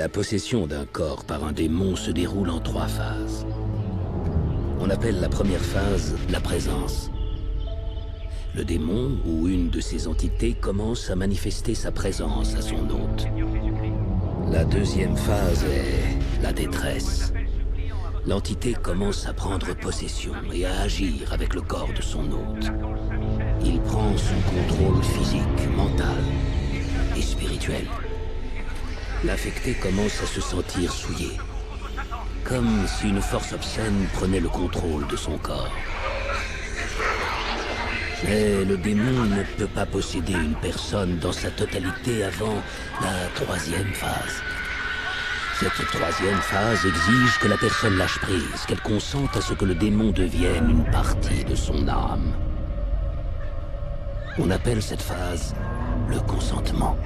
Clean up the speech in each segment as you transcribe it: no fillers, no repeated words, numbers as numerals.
La possession d'un corps par un démon se déroule en 3 phases. On appelle la première phase la présence. Le démon ou une de ses entités commence à manifester sa présence à son hôte. La deuxième phase est la détresse. L'entité commence à prendre possession et à agir avec le corps de son hôte. Il prend son contrôle physique, mental et spirituel. L'affecté commence à se sentir souillé, comme si une force obscène prenait le contrôle de son corps. Mais le démon ne peut pas posséder une personne dans sa totalité avant la 3e phase. Cette 3e phase exige que la personne lâche prise, qu'elle consente à ce que le démon devienne une partie de son âme. On appelle cette phase le consentement.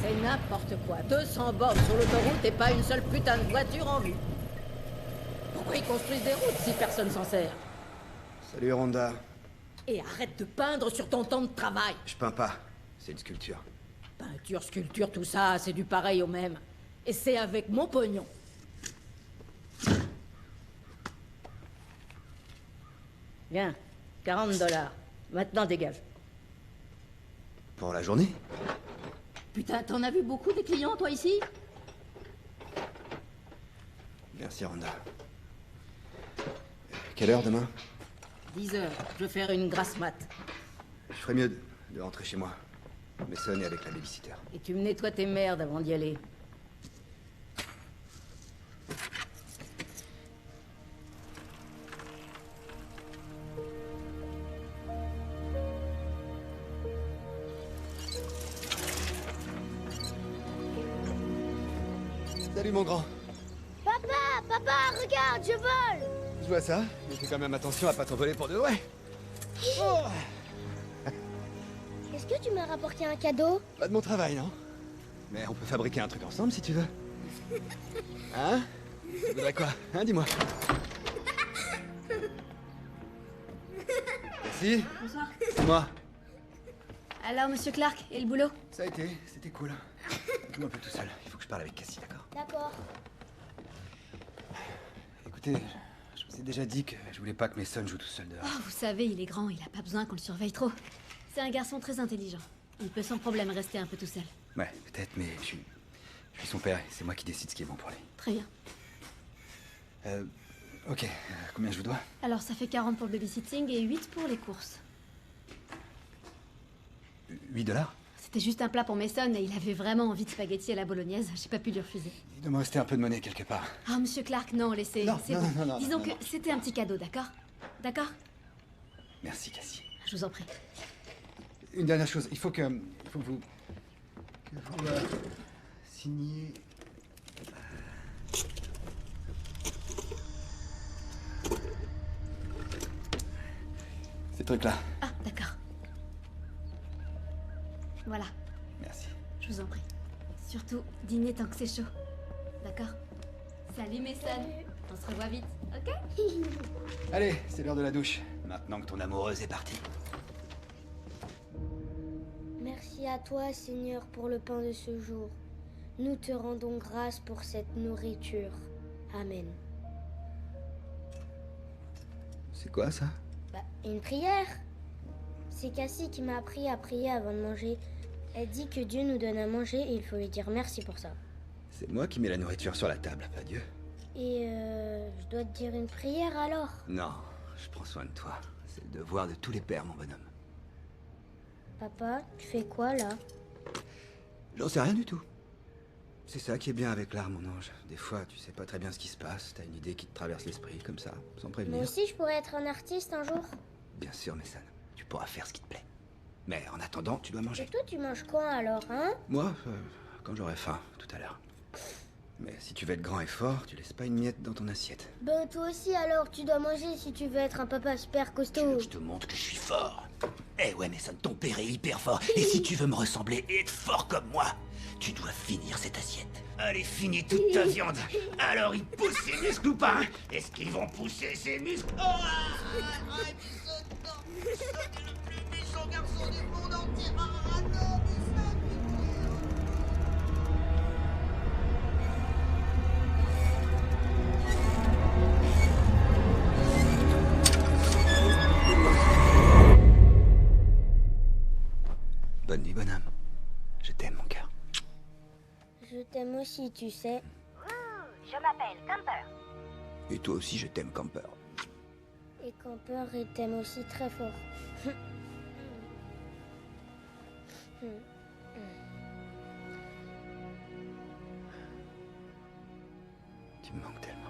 C'est n'importe quoi. 200 bornes sur l'autoroute et pas une seule putain de voiture en vue. Pourquoi ils construisent des routes si personne s'en sert? Salut Rhonda. Et arrête de peindre sur ton temps de travail. Je peins pas, c'est une sculpture. Peinture, sculpture, tout ça, c'est du pareil au même. Et c'est avec mon pognon. Bien, 40$. Maintenant dégage. Pour la journée? Putain, t'en as vu beaucoup des clients, toi, ici? Merci Rhonda. Quelle heure demain? 10h, je vais faire une grasse mat. Je ferais mieux de rentrer chez moi. Mason est avec la babysitter. Et tu me nettoies tes merdes avant d'y aller. Salut mon grand. Papa, regarde, je vole. Je vois ça, mais fais quand même attention à pas t'envoler pour de vrai. Oh, Est-ce que tu m'as rapporté un cadeau? pas de mon travail, non? Mais on peut fabriquer un truc ensemble si tu veux. Hein? Tu voudrais quoi? Hein, dis-moi. Merci. Bonsoir. C'est moi. Alors, monsieur Clark, et le boulot? Ça a été, c'était cool. Laisse-moi un peu tout seul, il faut que je parle avec Cassie, d'accord? D'accord. Écoutez, je vous ai déjà dit que je voulais pas que Mason joue tout seul dehors. Oh, vous savez, il est grand, il a pas besoin qu'on le surveille trop. C'est un garçon très intelligent. Il peut sans problème rester un peu tout seul. Ouais, peut-être, mais je suis son père et c'est moi qui décide ce qui est bon pour lui. Très bien. Ok, combien je vous dois? Alors, ça fait 40 pour le babysitting et 8 pour les courses. 8$? C'était juste un plat pour Mason et il avait vraiment envie de spaghettis à la bolognaise. J'ai pas pu lui refuser. Il doit me rester un peu de monnaie quelque part. Ah, monsieur Clark, non, laissez. Non, c'est non, bon. non, non, Disons non, que non. c'était un petit cadeau, d'accord? D'accord? Merci, Cassie. Je vous en prie. Une dernière chose, il faut que vous signiez. Ces trucs-là. Ah, d'accord. Voilà, Merci. je vous en prie. Surtout, dîner tant que c'est chaud. D'accord? Salut Mason. On se revoit vite, ok? Allez, c'est l'heure de la douche. Maintenant que ton amoureuse est partie. Merci à toi, Seigneur, pour le pain de ce jour. Nous te rendons grâce pour cette nourriture. Amen. C'est quoi ça? Bah, une prière. C'est Cassie qui m'a appris à prier avant de manger. Elle dit que Dieu nous donne à manger et il faut lui dire merci pour ça. C'est moi qui mets la nourriture sur la table, pas Dieu. Et je dois te dire une prière alors? Non, je prends soin de toi. C'est le devoir de tous les pères, mon bonhomme. Papa, tu fais quoi là? J'en sais rien du tout. C'est ça qui est bien avec l'art, mon ange. Des fois, tu sais pas très bien ce qui se passe. T'as une idée qui te traverse l'esprit, comme ça, sans prévenir. Moi aussi, je pourrais être un artiste un jour. Bien sûr, Messan. Tu pourras faire ce qui te plaît. Mais en attendant, tu dois Et manger. toi, tu manges quoi alors, hein? Moi, quand j'aurai faim, tout à l'heure. Mais si tu veux être grand et fort, tu laisses pas une miette dans ton assiette. Ben toi aussi alors, tu dois manger si tu veux être un papa super Tu veux costaud. que je te montre que je suis fort? Eh ouais, Mason, ton père est hyper fort. Et si tu veux me ressembler et être fort comme moi, tu dois finir cette assiette. Allez, finis toute ta viande. Alors, ils poussent ses muscles ou pas? Est-ce qu'ils vont pousser ses muscles? Oh, arrête, Mason, non. Mason est le plus méchant garçon du monde entier. Ah, non, Mason, bonne nuit, bonhomme. Je t'aime, mon cœur. Je t'aime aussi, tu sais. Je m'appelle Camper. Et toi aussi, je t'aime, Camper. Et Camper, il t'aime aussi très fort. Tu me manques tellement.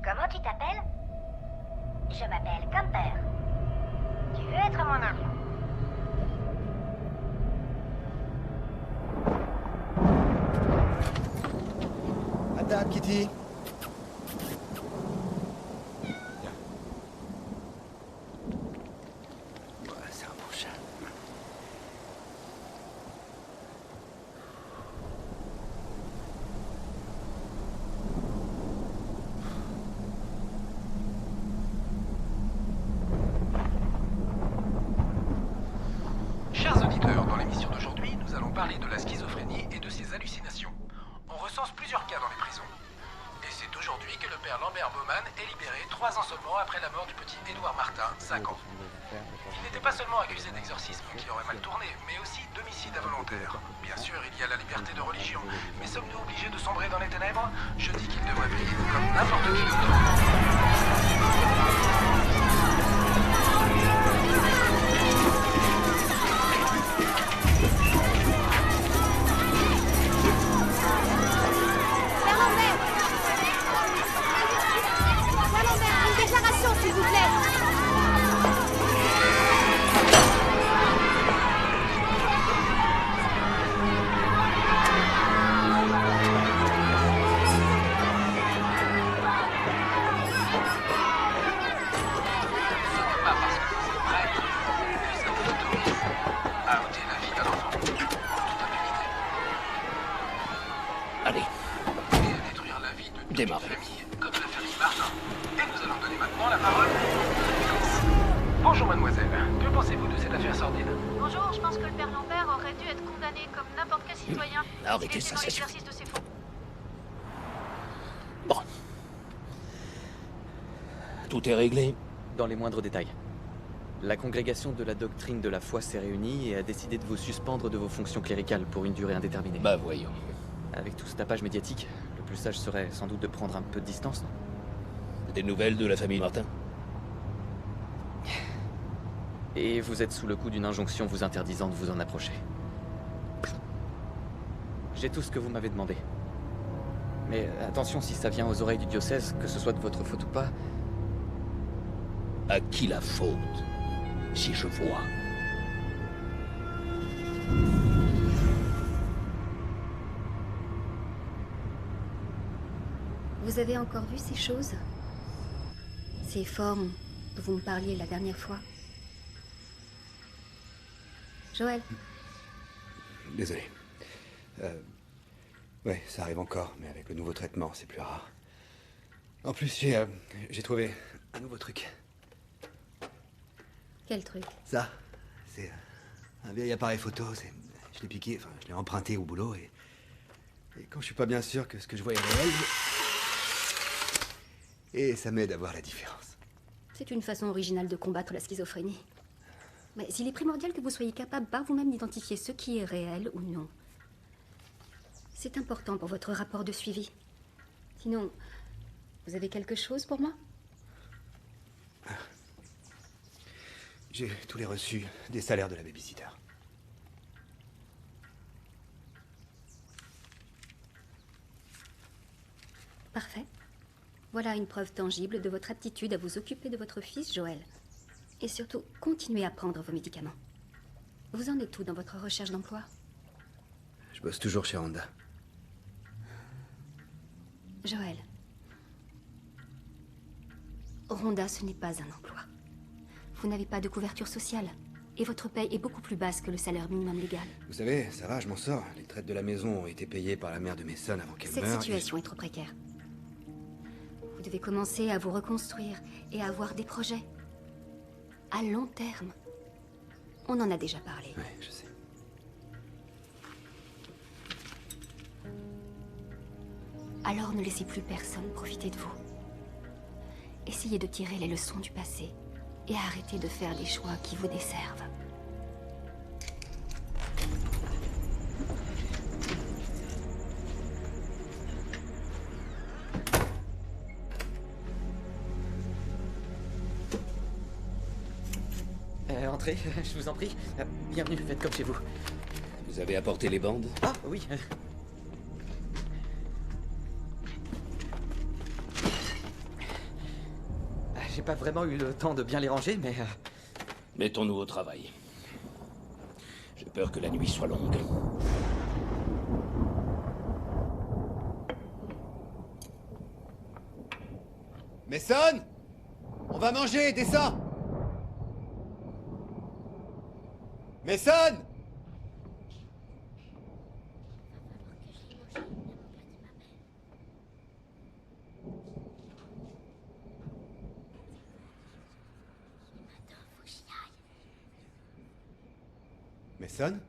Comment tu t'appelles? Je m'appelle Camper. Tu veux être mon enfant? À table, Kitty. Viens. Voilà, c'est un bon chat. Chers auditeurs, dans l'émission d'aujourd'hui, nous allons parler de la schizophrénie et de ses hallucinations. On recense plusieurs cas dans les prisons. Et c'est aujourd'hui que le père Lambert Bowman est libéré 3 ans seulement après la mort du petit Édouard Martin, 5 ans. Il n'était pas seulement accusé d'exorcisme qui aurait mal tourné, mais aussi d'homicide involontaire. Bien sûr, il y a la liberté de religion, mais sommes-nous obligés de sombrer dans les ténèbres? Je dis qu'il devrait payer comme n'importe qui d'autre. Une déclaration, s'il vous plaît. Allez, Et à détruire la vie de toute une démarrez. famille, comme la famille Martin. Et nous allons donner maintenant la parole à Bonjour mademoiselle, que pensez-vous de cette affaire sordide? Bonjour, je pense que le père Lambert aurait dû être condamné comme n'importe quel citoyen. Arrêtez Il était ça, dans ça suffit. l'exercice de ses fonds. Bon. Tout est réglé. Dans les moindres détails. La congrégation de la doctrine de la foi s'est réunie et a décidé de vous suspendre de vos fonctions cléricales pour une durée indéterminée. Bah voyons. Avec tout ce tapage médiatique, le plus sage serait sans doute de prendre un peu de distance, non? Des nouvelles de la famille Martin? Et vous êtes sous le coup d'une injonction vous interdisant de vous en approcher. J'ai tout ce que vous m'avez demandé. Mais attention, si ça vient aux oreilles du diocèse, que ce soit de votre faute ou pas, À qui la faute? Si je vois. Vous avez encore vu ces choses? Ces formes dont vous me parliez la dernière fois? Joël, Désolé. Ouais, ça arrive encore, mais avec le nouveau traitement, c'est plus rare. En plus, j'ai trouvé un nouveau truc. quel truc? Ça, c'est un vieil appareil photo. Je l'ai piqué, enfin, je l'ai emprunté au boulot et quand je suis pas bien sûr que ce que je vois est réel, et ça m'aide à voir la différence. C'est une façon originale de combattre la schizophrénie. Mais il est primordial que vous soyez capable par vous-même d'identifier ce qui est réel ou non. C'est important pour votre rapport de suivi. Sinon, vous avez quelque chose pour moi? J'ai tous les reçus des salaires de la babysitter. Parfait. Voilà une preuve tangible de votre aptitude à vous occuper de votre fils, Joël. Et surtout, continuez à prendre vos médicaments. Vous en êtes où dans votre recherche d'emploi? Je bosse toujours chez Honda. Joël. Rhonda, ce n'est pas un emploi. Vous n'avez pas de couverture sociale. Et votre paye est beaucoup plus basse que le salaire minimum légal. Vous savez, ça va, je m'en sors. Les traites de la maison ont été payées par la mère de mes sons avant qu'elle Cette meure. situation est trop précaire. Vous devez commencer à vous reconstruire et à avoir des projets. À long terme. On en a déjà parlé. Oui, je sais. Alors ne laissez plus personne profiter de vous. Essayez de tirer les leçons du passé et arrêtez de faire des choix qui vous desservent. Entrez, je vous en prie. Bienvenue, faites comme chez vous. Vous avez apporté les bandes? Ah, oui. J'ai pas vraiment eu le temps de bien les ranger, mais... Mettons-nous au travail. J'ai peur que la nuit soit longue. Mason! On va manger, descends! Mason! Mason?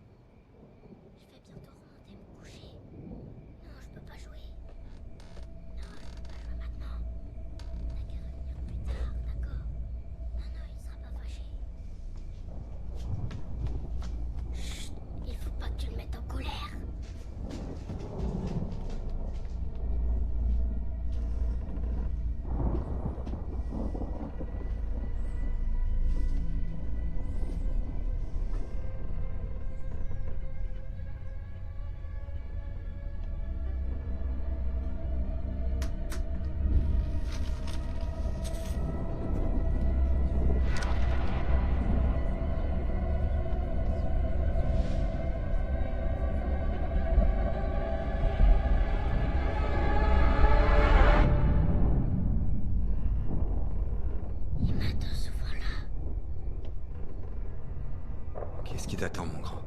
Qu'est-ce qui t'attend, mon grand?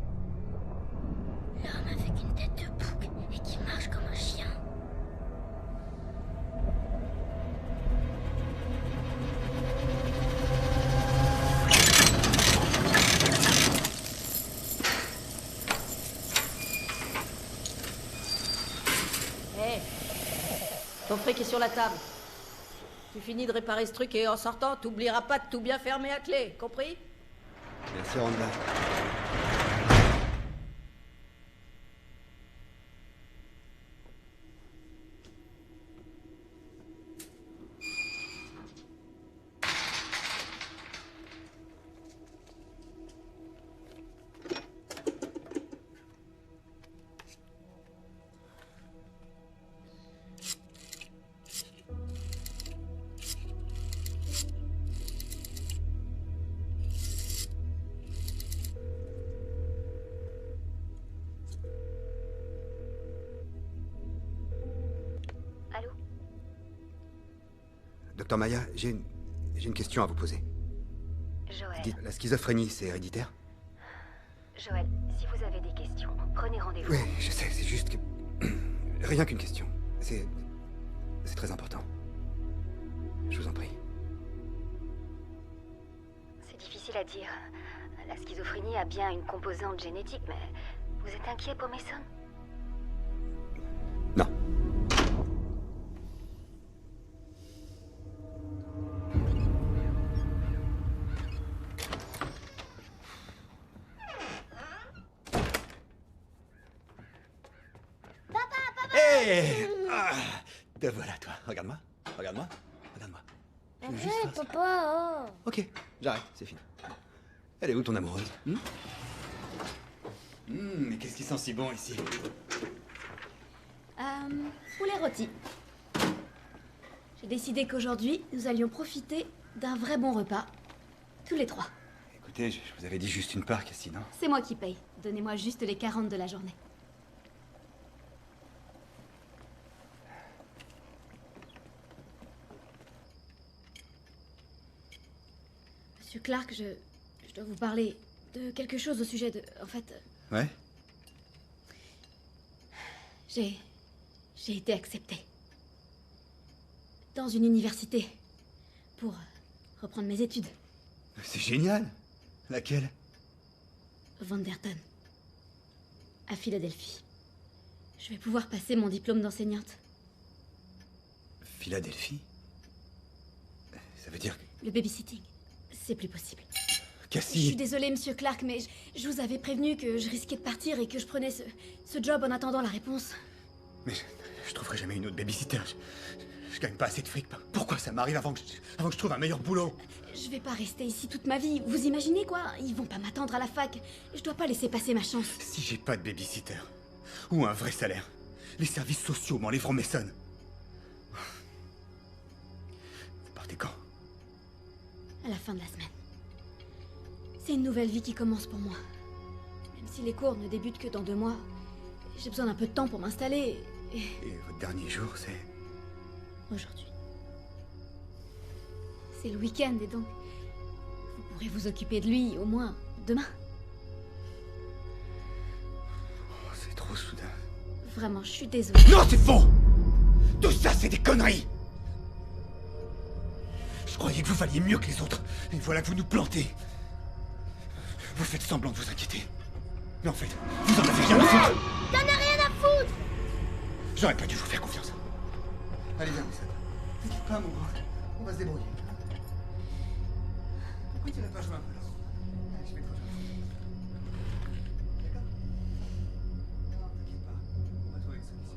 L'homme avec une tête de bouc et qui marche comme un chien. Hé, ton fric est sur la table. Tu finis de réparer ce truc et en sortant, t'oublieras pas de tout bien fermer à clé, compris? Merci, Rhonda. Allô? Docteur Maya, j'ai une question à vous poser. Joël. Dites, la schizophrénie, c'est héréditaire? Joël, si vous avez des questions, prenez rendez-vous. Oui, je sais, c'est juste que... Rien qu'une question. C'est très important. Je vous en prie. C'est difficile à dire. La schizophrénie a bien une composante génétique, mais vous êtes inquiet pour Mason? Non. Hé! Te voilà, toi. Regarde-moi. Regarde-moi. Regarde-moi. Je veux juste Arrête, faire ça. papa. Oh. Ok, j'arrête, c'est fini. Elle est où ton amoureuse? Mais qu'est-ce qui sent si bon ici? Poulet rôti. J'ai décidé qu'aujourd'hui, nous allions profiter d'un vrai bon repas. Tous les trois. Écoutez, je vous avais dit juste une part, Cassie, non? C'est moi qui paye. Donnez-moi juste les 40 de la journée. Monsieur Clark, je dois vous parler de quelque chose au sujet de... En fait... Ouais? J'ai été acceptée. Dans une université. Pour reprendre mes études. C'est génial! Laquelle? Vanderton. À Philadelphie. Je vais pouvoir passer mon diplôme d'enseignante. Philadelphie? Ça veut dire que... Le babysitting, c'est plus possible. Cassie! Je suis désolée, monsieur Clark, mais je vous avais prévenu que je risquais de partir et que je prenais ce job en attendant la réponse. Mais je trouverai jamais une autre babysitter. Je gagne pas assez de fric. Pourquoi ça m'arrive avant que je trouve un meilleur boulot? Je vais pas rester ici toute ma vie. Vous imaginez quoi? Ils vont pas m'attendre à la fac. Je dois pas laisser passer ma chance. Si j'ai pas de babysitter, ou un vrai salaire, les services sociaux m'enlèveront Mason. Vous partez quand? À la fin de la semaine. C'est une nouvelle vie qui commence pour moi. Même si les cours ne débutent que dans 2 mois, j'ai besoin d'un peu de temps pour m'installer. Et votre dernier jour, c'est... Aujourd'hui. C'est le week-end et donc... Vous pourrez vous occuper de lui, au moins, demain. Oh, c'est trop soudain. Vraiment, je suis désolée. Non, c'est faux! Tout ça, c'est des conneries! Je croyais que vous valiez mieux que les autres. Et voilà que vous nous plantez. Vous faites semblant de vous inquiéter. Mais en fait, vous en avez rien à foutre! T'en as rien à foutre! J'aurais pas dû vous faire confiance. Allez, viens, Mason. T'inquiète pas, mon grand. On va se débrouiller. Pourquoi tu n'as pas joué un peu là? Allez, je vais te rejoindre. D'accord? Non, t'inquiète pas. On va trouver une solution.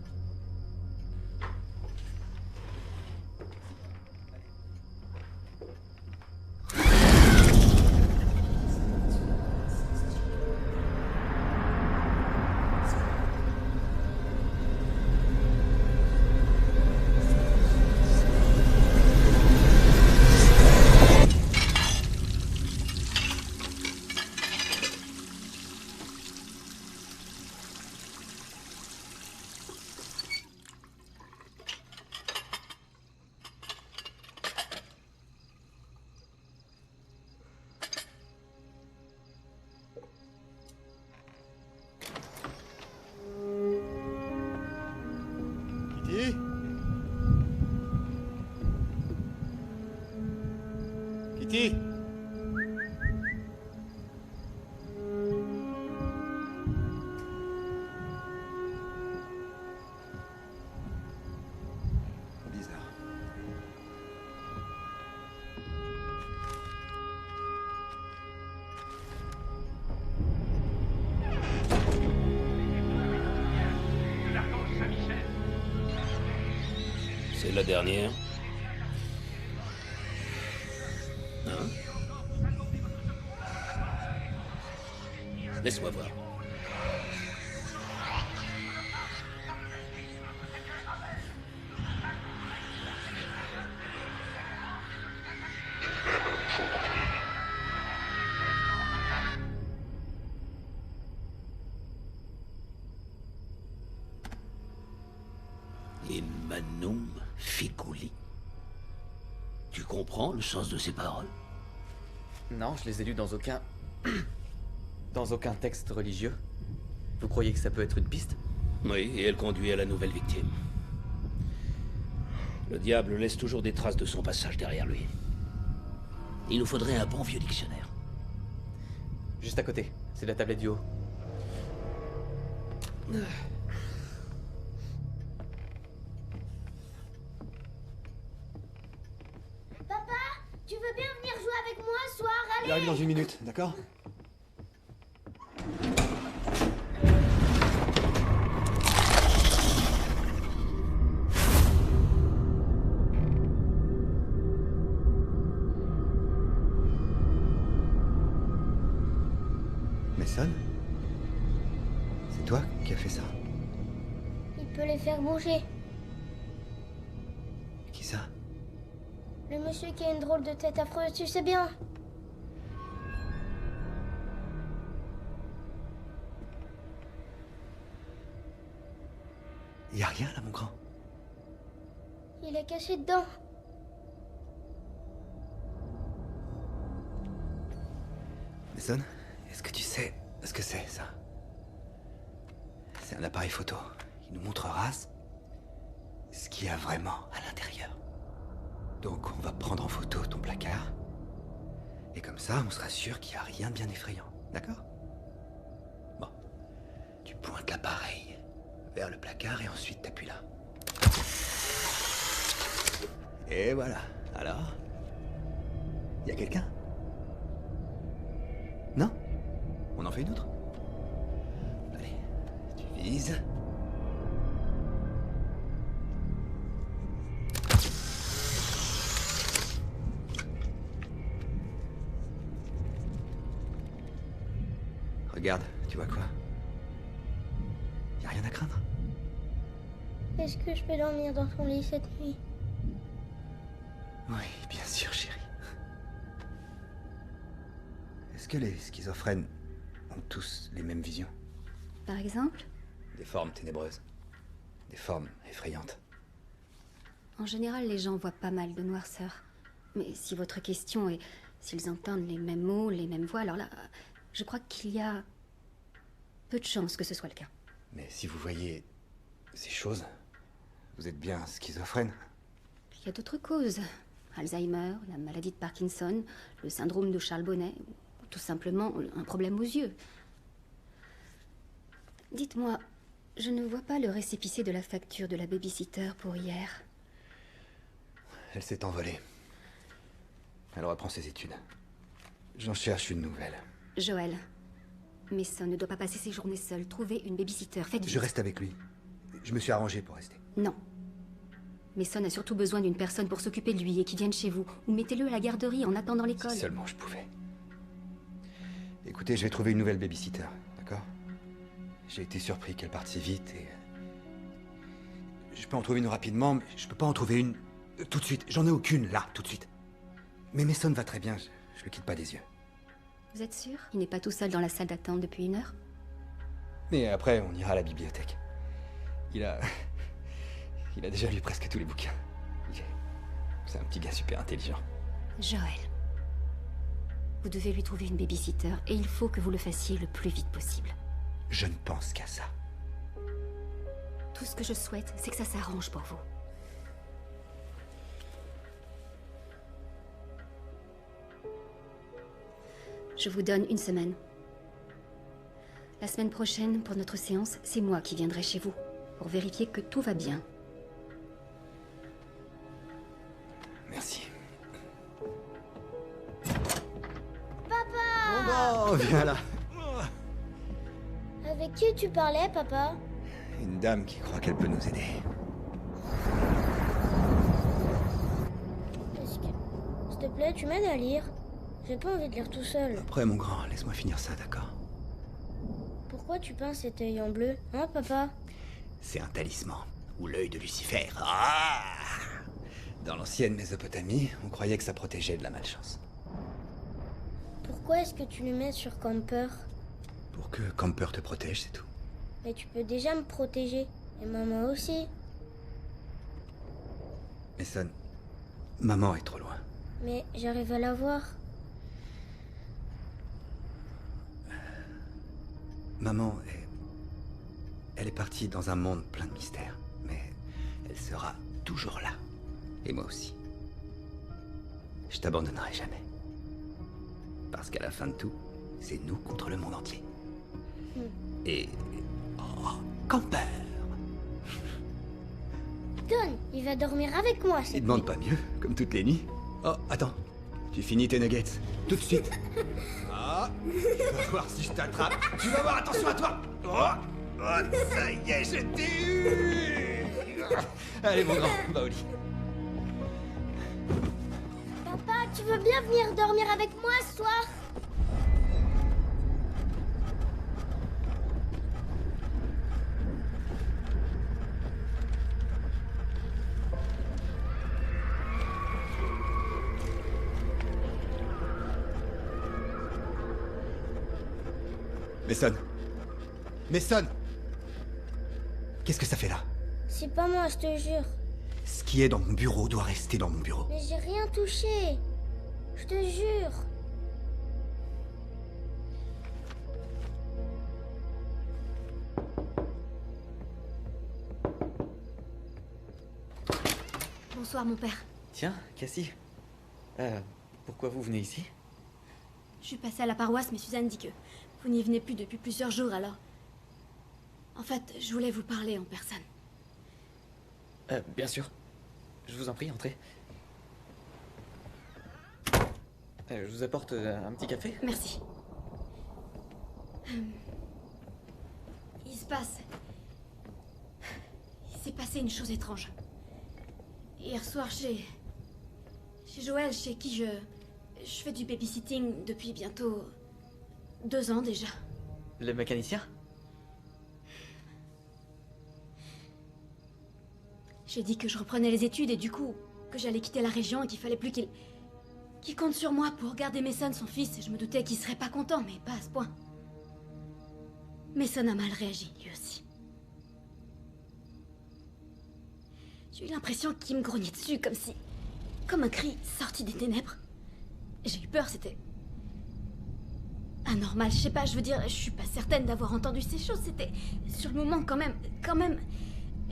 Kitty? Bizarre. C'est la dernière. Hein? Laisse-moi voir. Immanum Ficuli. Tu comprends le sens de ces paroles? Non, je les ai lues dans aucun... dans aucun texte religieux. Vous croyez que ça peut être une piste? Oui, et elle conduit à la nouvelle victime. Le diable laisse toujours des traces de son passage derrière lui. Il nous faudrait un bon vieux dictionnaire. Juste à côté, c'est la tablette du haut. Papa, tu veux bien venir jouer avec moi ce soir? Allez! J'arrive dans 1 minute, d'accord? Mason? C'est toi qui as fait ça? Il peut les faire bouger. Qui ça? Le monsieur qui a une drôle de tête affreuse, tu sais bien. Y a rien là, mon grand? Il est caché dedans. Mason, est-ce que tu sais ce que c'est, ça? C'est un appareil photo. Il nous montrera ce qu'il y a vraiment à l'intérieur. Donc on va prendre en photo ton placard. Et comme ça, on sera sûr qu'il n'y a rien de bien effrayant. D'accord? Bon. Tu pointes l'appareil vers le placard et ensuite t'appuies là. Et voilà. Alors? Y a quelqu'un? Non? On en fait une autre? Allez, tu vises. Regarde, tu vois quoi? Y a rien à craindre? Est-ce que je peux dormir dans ton lit cette nuit? Oui, bien sûr, chérie. Est-ce que les schizophrènes ont tous les mêmes visions? Par exemple? Des formes ténébreuses. Des formes effrayantes. En général, les gens voient pas mal de noirceur. Mais si votre question est s'ils entendent les mêmes mots, les mêmes voix, alors là, je crois qu'il y a peu de chances que ce soit le cas. Mais si vous voyez ces choses, vous êtes bien schizophrène? Il y a d'autres causes. Alzheimer, la maladie de Parkinson, le syndrome de Charles Bonnet, ou tout simplement un problème aux yeux. Dites-moi, je ne vois pas le récépissé de la facture de la babysitter pour hier. Elle s'est envolée. Elle reprend ses études. J'en cherche une nouvelle. Joël, Mason ne doit pas passer ses journées seul. Trouvez une babysitter, faites vite. Je reste avec lui. Je me suis arrangé pour rester. Non. Mason a surtout besoin d'une personne pour s'occuper de lui et qui vienne chez vous. Ou mettez-le à la garderie en attendant l'école. Si seulement je pouvais. Écoutez, je vais trouver une nouvelle babysitter, d'accord? J'ai été surpris qu'elle parte si vite et... Je peux en trouver une rapidement, mais je peux pas en trouver une tout de suite. J'en ai aucune, là, tout de suite. Mais Mason va très bien, je le quitte pas des yeux. Vous êtes sûr? Il n'est pas tout seul dans la salle d'attente depuis 1 heure? Mais après, on ira à la bibliothèque. Il a déjà lu presque tous les bouquins. C'est un petit gars super intelligent. Joël, vous devez lui trouver une babysitter et il faut que vous le fassiez le plus vite possible. Je ne pense qu'à ça. Tout ce que je souhaite, c'est que ça s'arrange pour vous. Je vous donne 1 semaine. La semaine prochaine, pour notre séance, c'est moi qui viendrai chez vous, pour vérifier que tout va bien. Merci. Papa! Oh, viens là. Avec qui tu parlais, papa? Une dame qui croit qu'elle peut nous aider. S'il te plaît, tu m'aides à lire. J'ai pas envie de lire tout seul. Après, mon grand, laisse-moi finir ça, d'accord? Pourquoi tu peins cet œil en bleu, hein, papa? C'est un talisman, ou l'œil de Lucifer. Ah! Dans l'ancienne Mésopotamie, on croyait que ça protégeait de la malchance. Pourquoi est-ce que tu le mets sur Camper? Pour que Camper te protège, c'est tout. Mais tu peux déjà me protéger. Et maman aussi. Mason, maman est trop loin. Mais j'arrive à la voir. Maman elle est partie dans un monde plein de mystères. Mais elle sera toujours là. Et moi aussi. Je t'abandonnerai jamais. Parce qu'à la fin de tout, c'est nous contre le monde entier. Et... Oh, Camper! Don, il va dormir avec moi, Il demande pas mieux, comme toutes les nuits. Oh, attends. Tu finis tes nuggets. Tout de suite. Ah, tu vas voir si je t'attrape. Tu vas voir, attention à toi. Oh, ça y est, je t'ai eu. Allez, mon grand, va au lit. Papa, tu veux bien venir dormir avec moi ce soir? Mason. Mason. Qu'est-ce que ça fait là? C'est pas moi, je te jure. Ce qui est dans mon bureau doit rester dans mon bureau. Mais j'ai rien touché. Je te jure. Bonsoir, mon père. Tiens, Cassie. Pourquoi vous venez ici? Je suis passée à la paroisse, mais Suzanne dit que vous n'y venez plus depuis plusieurs jours, alors... En fait, je voulais vous parler en personne. Bien sûr. Je vous en prie, entrez. Je vous apporte un petit café? Merci. Il s'est passé une chose étrange. Hier soir, chez Joël, chez qui je fais du babysitting depuis bientôt 2 ans déjà. Le mécanicien? J'ai dit que je reprenais les études et du coup, que j'allais quitter la région et qu'il fallait plus qu'il compte sur moi pour garder Mason, son fils, et je me doutais qu'il serait pas content, mais pas à ce point. Mason a mal réagi, lui aussi. J'ai eu l'impression qu'il me grognait dessus, comme un cri sorti des ténèbres. J'ai eu peur, c'était... anormal, je sais pas, je veux dire, je suis pas certaine d'avoir entendu ces choses, c'était... Sur le moment, quand même...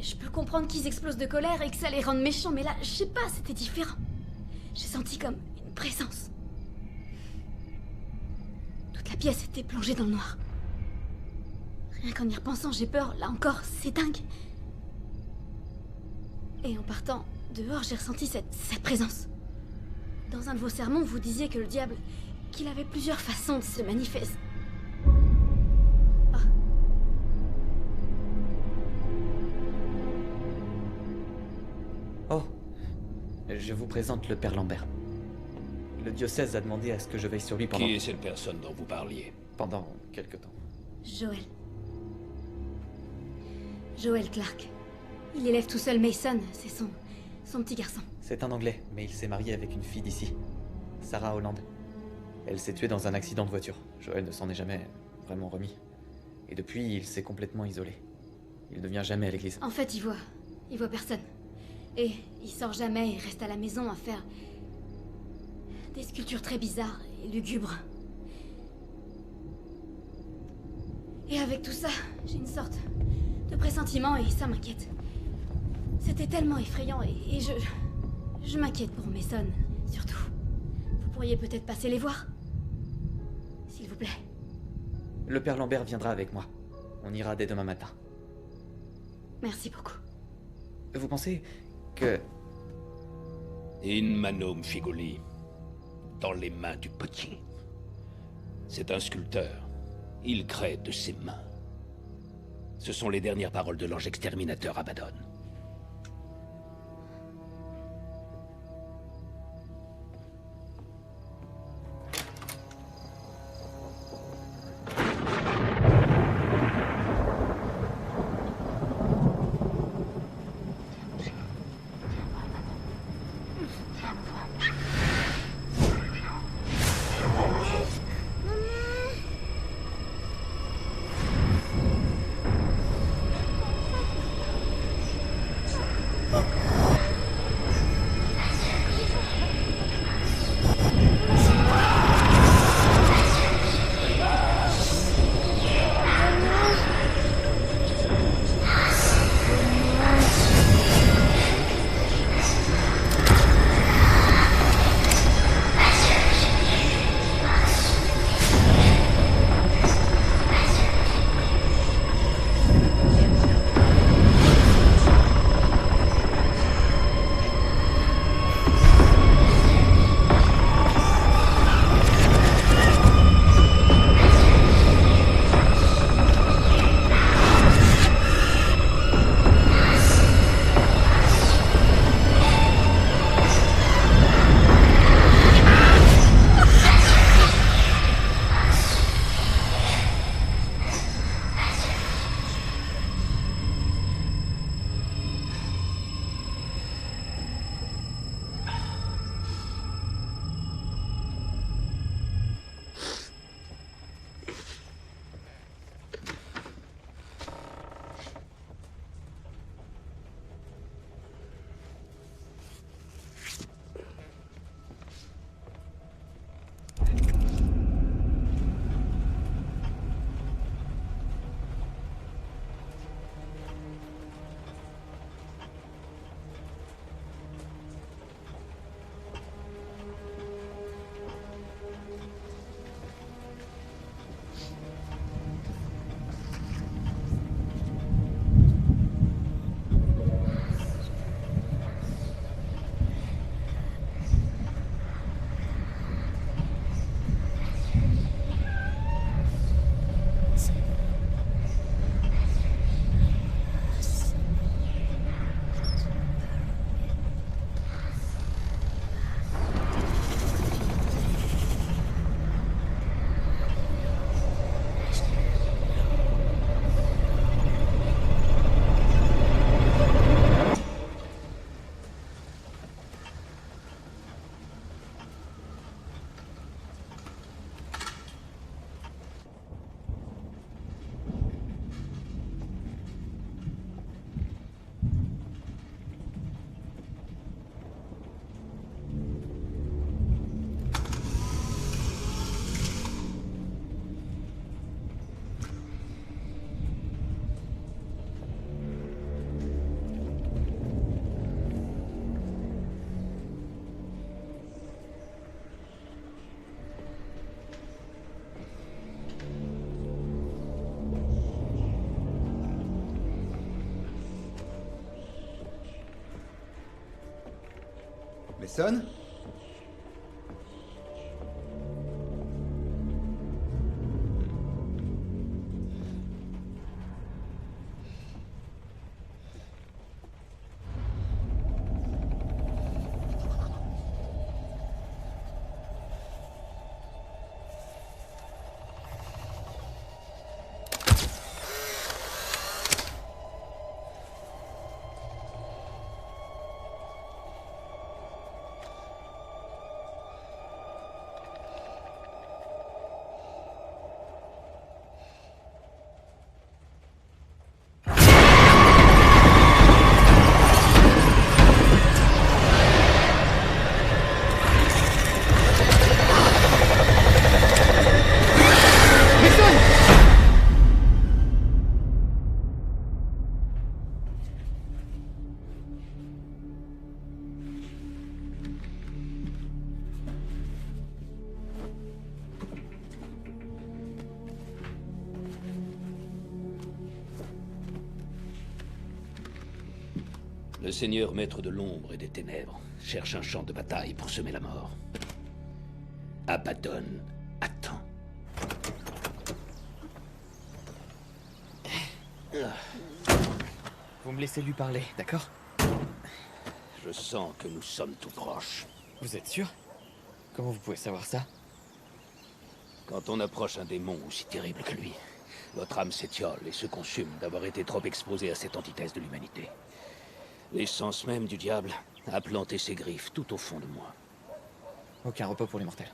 Je peux comprendre qu'ils explosent de colère et que ça les rende méchants, mais là, je sais pas, c'était différent. J'ai senti comme une présence. Toute la pièce était plongée dans le noir. Rien qu'en y repensant, j'ai peur, là encore, c'est dingue. Et en partant dehors, j'ai ressenti cette présence. Dans un de vos sermons, vous disiez que le diable, qu'il avait plusieurs façons de se manifester. Oh, je vous présente le père Lambert. Le diocèse a demandé à ce que je veille sur lui pendant... Qui est cette personne dont vous parliez? Pendant quelque temps. Joël. Joël Clark. Il élève tout seul Mason, c'est son petit garçon. C'est un Anglais, mais il s'est marié avec une fille d'ici, Sarah Holland. Elle s'est tuée dans un accident de voiture. Joël ne s'en est jamais vraiment remis. Et depuis, il s'est complètement isolé. Il ne vient jamais à l'église. En fait, il voit personne. Et il sort jamais, il reste à la maison à faire des sculptures très bizarres et lugubres. Et avec tout ça, j'ai une sorte de pressentiment et ça m'inquiète. C'était tellement effrayant et je m'inquiète pour Mason, surtout. Vous pourriez peut-être passer les voir. plaît. Le père Lambert viendra avec moi. On ira dès demain matin. Merci beaucoup. Vous pensez que... In manum figoli, dans les mains du petit. C'est un sculpteur. Il crée de ses mains. Ce sont les dernières paroles de l'ange exterminateur Abaddon. Mason? Le seigneur maître de l'ombre et des ténèbres cherche un champ de bataille pour semer la mort. Abaddon attend. Vous me laissez lui parler, d'accord? Je sens que nous sommes tout proches. Vous êtes sûr? Comment vous pouvez savoir ça? Quand on approche un démon aussi terrible que lui, votre âme s'étiole et se consume d'avoir été trop exposée à cette antithèse de l'humanité. L'essence même du diable a planté ses griffes tout au fond de moi. Aucun repos pour les mortels.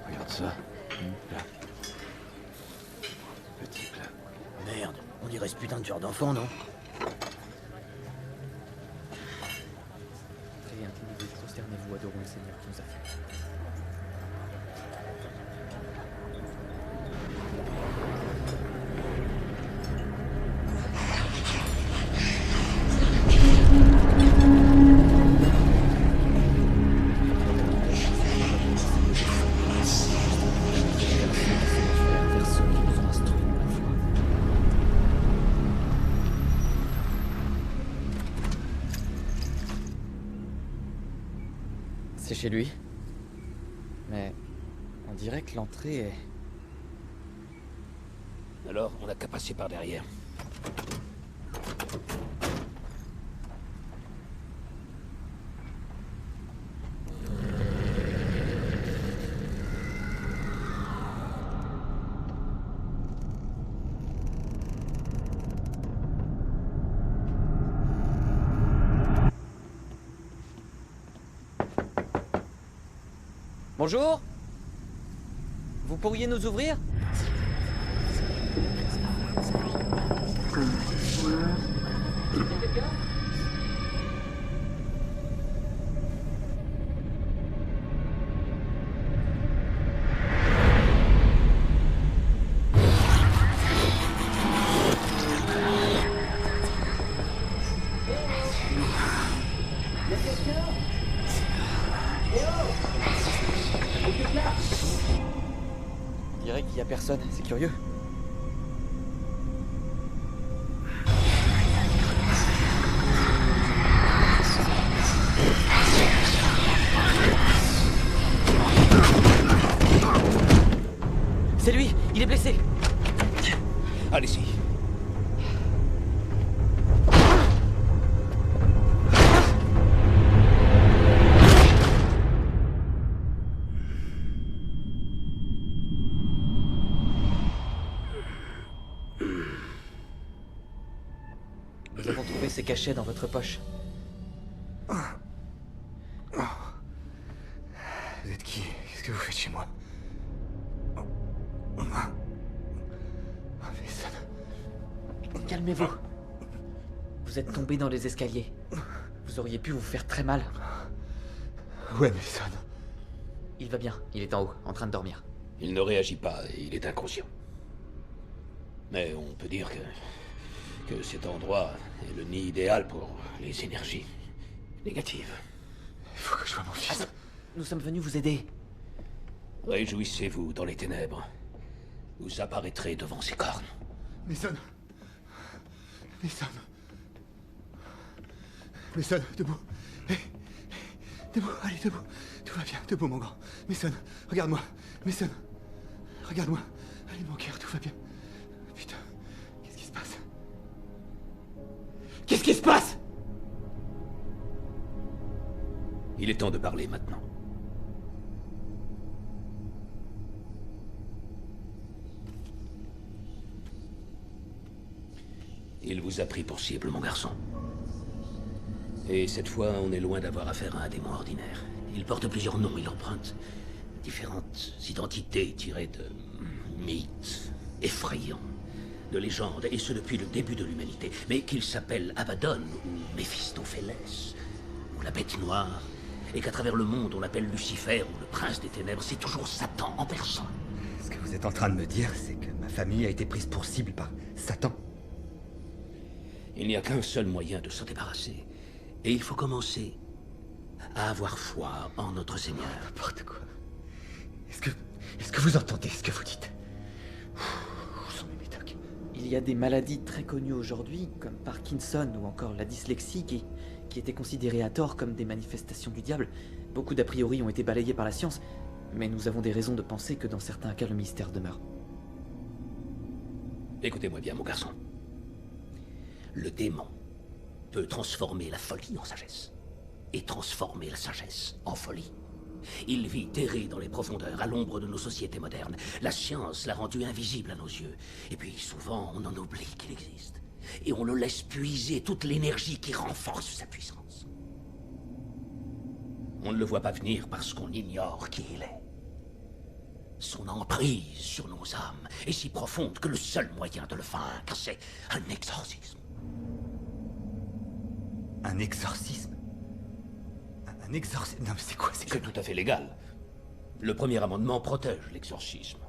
Regarde ça. Là. Petit plat. Merde, on dirait ce putain de tueur d'enfant, non? Et intimidez, prosternez-vous, adorons le Seigneur qui nous a fait. C'est chez lui. Mais on dirait que l'entrée est... Alors, on n'a qu'à passer par derrière. Bonjour? Vous pourriez nous ouvrir? On dirait qu'il y a personne, c'est curieux. C'est lui, il est blessé. Allez-y. Nous avons trouvé ces cachets dans votre poche. Vous êtes qui? Qu'est-ce que vous faites chez moi? Calmez-vous. Vous êtes tombé dans les escaliers. Vous auriez pu vous faire très mal. Ouais, Mason. Il va bien, il est en haut, en train de dormir. Il ne réagit pas et il est inconscient. Mais on peut dire que cet endroit est le nid idéal pour les énergies négatives. Il faut que je vois mon fils. Attends, nous sommes venus vous aider. Réjouissez-vous dans les ténèbres. Vous apparaîtrez devant ces cornes. Mason. Mason. Mason, debout. Hé, debout, allez, debout. Tout va bien, debout, mon grand. Mason, regarde-moi. Mason, regarde-moi. Allez, mon cœur, tout va bien. Putain, qu'est-ce qui se passe? Qu'est-ce qui se passe? Il est temps de parler maintenant. Il vous a pris pour cible, mon garçon. Et cette fois, on est loin d'avoir affaire à un démon ordinaire. Il porte plusieurs noms, il emprunte différentes identités tirées de mythes effrayants, de légendes, et ce depuis le début de l'humanité. Mais qu'il s'appelle Abaddon, ou Méphistophélès, ou la bête noire, et qu'à travers le monde on l'appelle Lucifer, ou le prince des ténèbres, c'est toujours Satan en personne. Ce que vous êtes en train de me dire, c'est que ma famille a été prise pour cible par Satan. Il n'y a qu'un seul moyen de s'en débarrasser. Et il faut commencer à avoir foi en notre Seigneur. N'importe quoi. Est-ce que vous entendez ce que vous dites? Où sont mes médocs? Il y a des maladies très connues aujourd'hui, comme Parkinson ou encore la dyslexie, qui étaient considérées à tort comme des manifestations du diable. Beaucoup d'a priori ont été balayés par la science, mais nous avons des raisons de penser que dans certains cas le mystère demeure. Écoutez-moi bien, mon garçon. Le démon peut transformer la folie en sagesse, et transformer la sagesse en folie. Il vit terré dans les profondeurs, à l'ombre de nos sociétés modernes. La science l'a rendu invisible à nos yeux. Et puis souvent, on en oublie qu'il existe. Et on le laisse puiser toute l'énergie qui renforce sa puissance. On ne le voit pas venir parce qu'on ignore qui il est. Son emprise sur nos âmes est si profonde que le seul moyen de le vaincre, c'est un exorcisme. Un exorcisme? Un exorcisme? Non mais c'est quoi? C'est tout à fait légal. Le premier amendement protège l'exorcisme.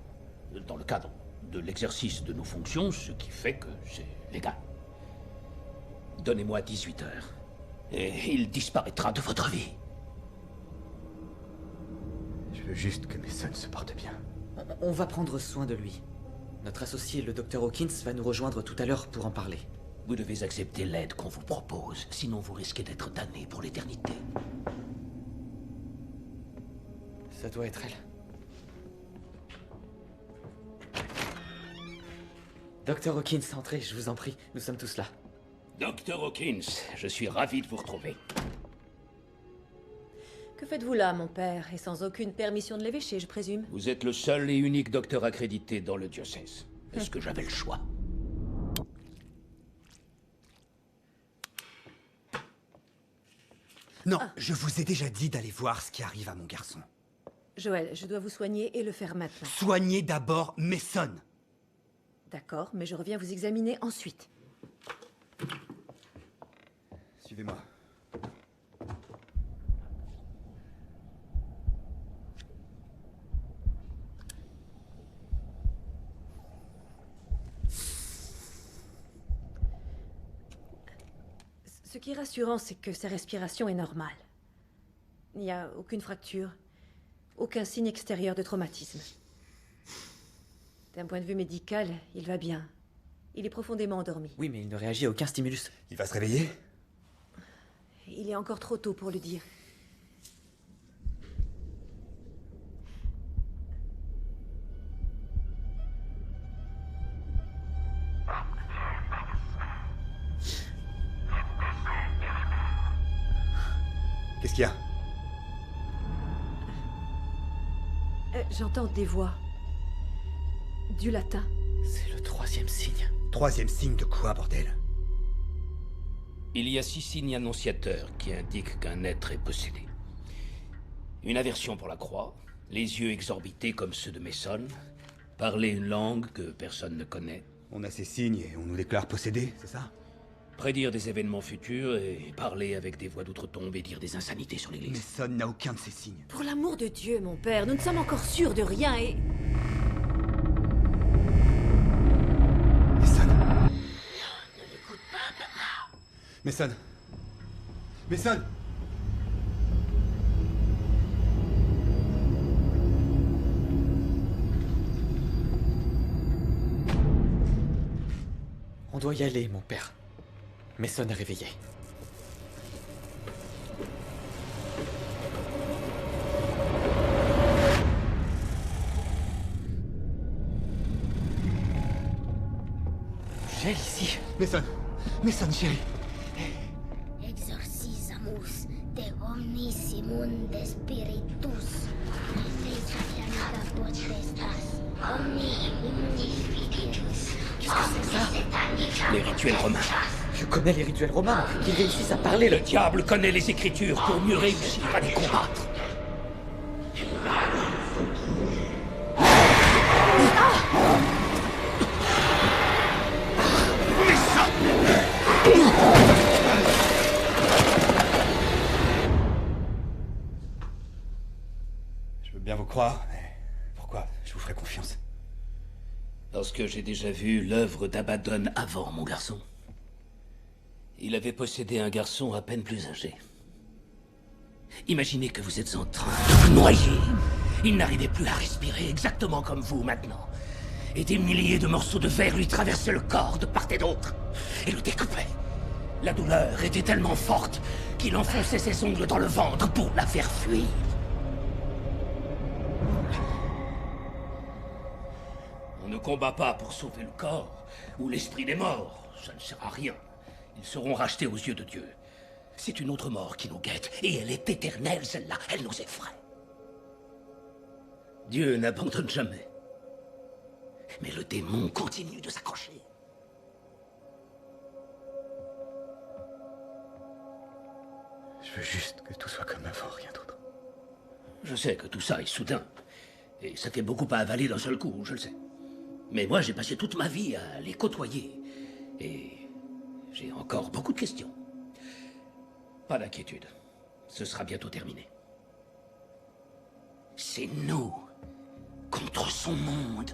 Dans le cadre de l'exercice de nos fonctions, ce qui fait que c'est légal. Donnez-moi 18 heures, et il disparaîtra de votre vie. Je veux juste que Mason se porte bien. On va prendre soin de lui. Notre associé, le Dr. Hawkins, va nous rejoindre tout à l'heure pour en parler. Vous devez accepter l'aide qu'on vous propose, sinon vous risquez d'être damné pour l'éternité. Ça doit être elle. Dr. Hawkins, entrez, je vous en prie, nous sommes tous là. Dr. Hawkins, je suis ravi de vous retrouver. Que faites-vous là, mon père? Et sans aucune permission de l'évêché, je présume? Vous êtes le seul et unique docteur accrédité dans le diocèse. Est-ce que j'avais le choix? Non, je vous ai déjà dit d'aller voir ce qui arrive à mon garçon. Joël, je dois vous soigner et le faire maintenant. Soignez d'abord Mason. D'accord, mais je reviens vous examiner ensuite. Suivez-moi. Ce qui est rassurant, c'est que sa respiration est normale. Il n'y a aucune fracture, aucun signe extérieur de traumatisme. D'un point de vue médical, il va bien. Il est profondément endormi. Oui, mais il ne réagit à aucun stimulus. Il va se réveiller? Il est encore trop tôt pour le dire. Qu'est-ce qu'il y a? J'entends des voix. Du latin. C'est le 3e signe. 3e signe de quoi, bordel? Il y a 6 signes annonciateurs qui indiquent qu'un être est possédé. Une aversion pour la croix, les yeux exorbités comme ceux de Mason, parler une langue que personne ne connaît. On a ces signes et on nous déclare possédés, c'est ça? Prédire des événements futurs et parler avec des voix d'outre-tombe et dire des insanités sur l'église. Mason n'a aucun de ces signes. Pour l'amour de Dieu, mon père, nous ne sommes encore sûrs de rien et... Mason! Ne l'écoute pas maintenant. Mason! Mason! On doit y aller, mon père. Mason est réveillé. Gel ici. Mason! Mason, chérie! Exorcisamus de omnis immunde spiritus, resurrectionika potestas, omni immunis spiritus. Qu'est-ce que c'est que ça? Les rituels romains. Je connais les rituels romains, qu'ils réussissent à parler. Le diable connaît les Écritures pour mieux réussir à les combattre. Je veux bien vous croire, mais pourquoi je vous ferai confiance? Parce que j'ai déjà vu l'œuvre d'Abaddon avant, mon garçon. Il avait possédé un garçon à peine plus âgé. Imaginez que vous êtes en train de vous noyer. Il n'arrivait plus à respirer, exactement comme vous maintenant. Et des milliers de morceaux de verre lui traversaient le corps de part et d'autre, et le découpaient. La douleur était tellement forte qu'il enfonçait ses ongles dans le ventre pour la faire fuir. On ne combat pas pour sauver le corps ou l'esprit des morts. Ça ne sert à rien. Ils seront rachetés aux yeux de Dieu. C'est une autre mort qui nous guette, et elle est éternelle, celle-là. Elle nous effraie. Dieu n'abandonne jamais. Mais le démon continue de s'accrocher. Je veux juste que tout soit comme avant, rien d'autre. Je sais que tout ça est soudain. Et ça fait beaucoup à avaler d'un seul coup, je le sais. Mais moi, j'ai passé toute ma vie à les côtoyer. Et j'ai encore beaucoup de questions. Pas d'inquiétude. Ce sera bientôt terminé. C'est nous contre son monde.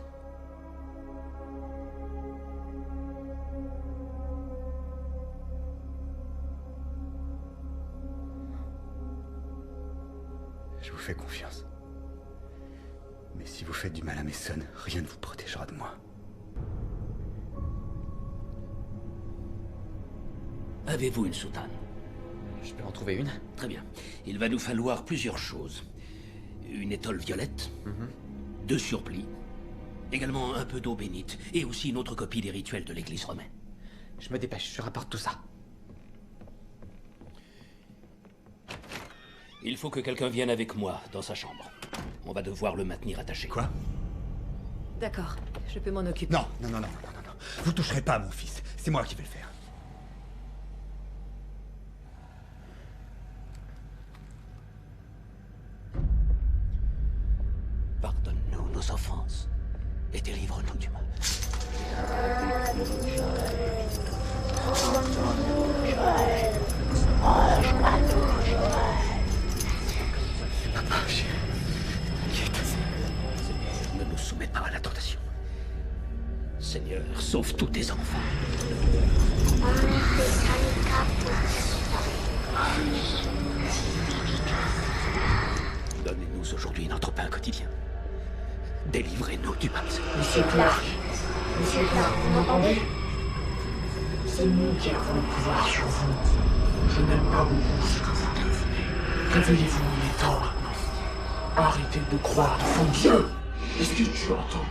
Je vous fais confiance. Mais si vous faites du mal à Mason, rien ne vous protégera de moi. Avez-vous une soutane? Je peux en trouver une? Très bien. Il va nous falloir plusieurs choses. Une étole violette, 2 surplis, également un peu d'eau bénite, et aussi une autre copie des rituels de l'église romaine. Je me dépêche, je rapporte tout ça. Il faut que quelqu'un vienne avec moi dans sa chambre. On va devoir le maintenir attaché. Quoi? D'accord, je peux m'en occuper. Non. Vous toucherez pas à mon fils. C'est moi qui vais le faire. Pardonne-nous nos offenses et délivre-nous du mal. Papa, t'inquiète. Ne nous soumets pas à la tentation. Seigneur, sauve tous tes enfants. Donnez-nous aujourd'hui notre pain quotidien. Délivrez-nous du mal. Monsieur Clark, vous m'entendez? C'est nous qui avons le pouvoir sur vous. Je n'aime pas beaucoup ce que vous devenez. Réveillez-vous, il est temps maintenant. Arrêtez de croire en Dieu. Est-ce que tu entends?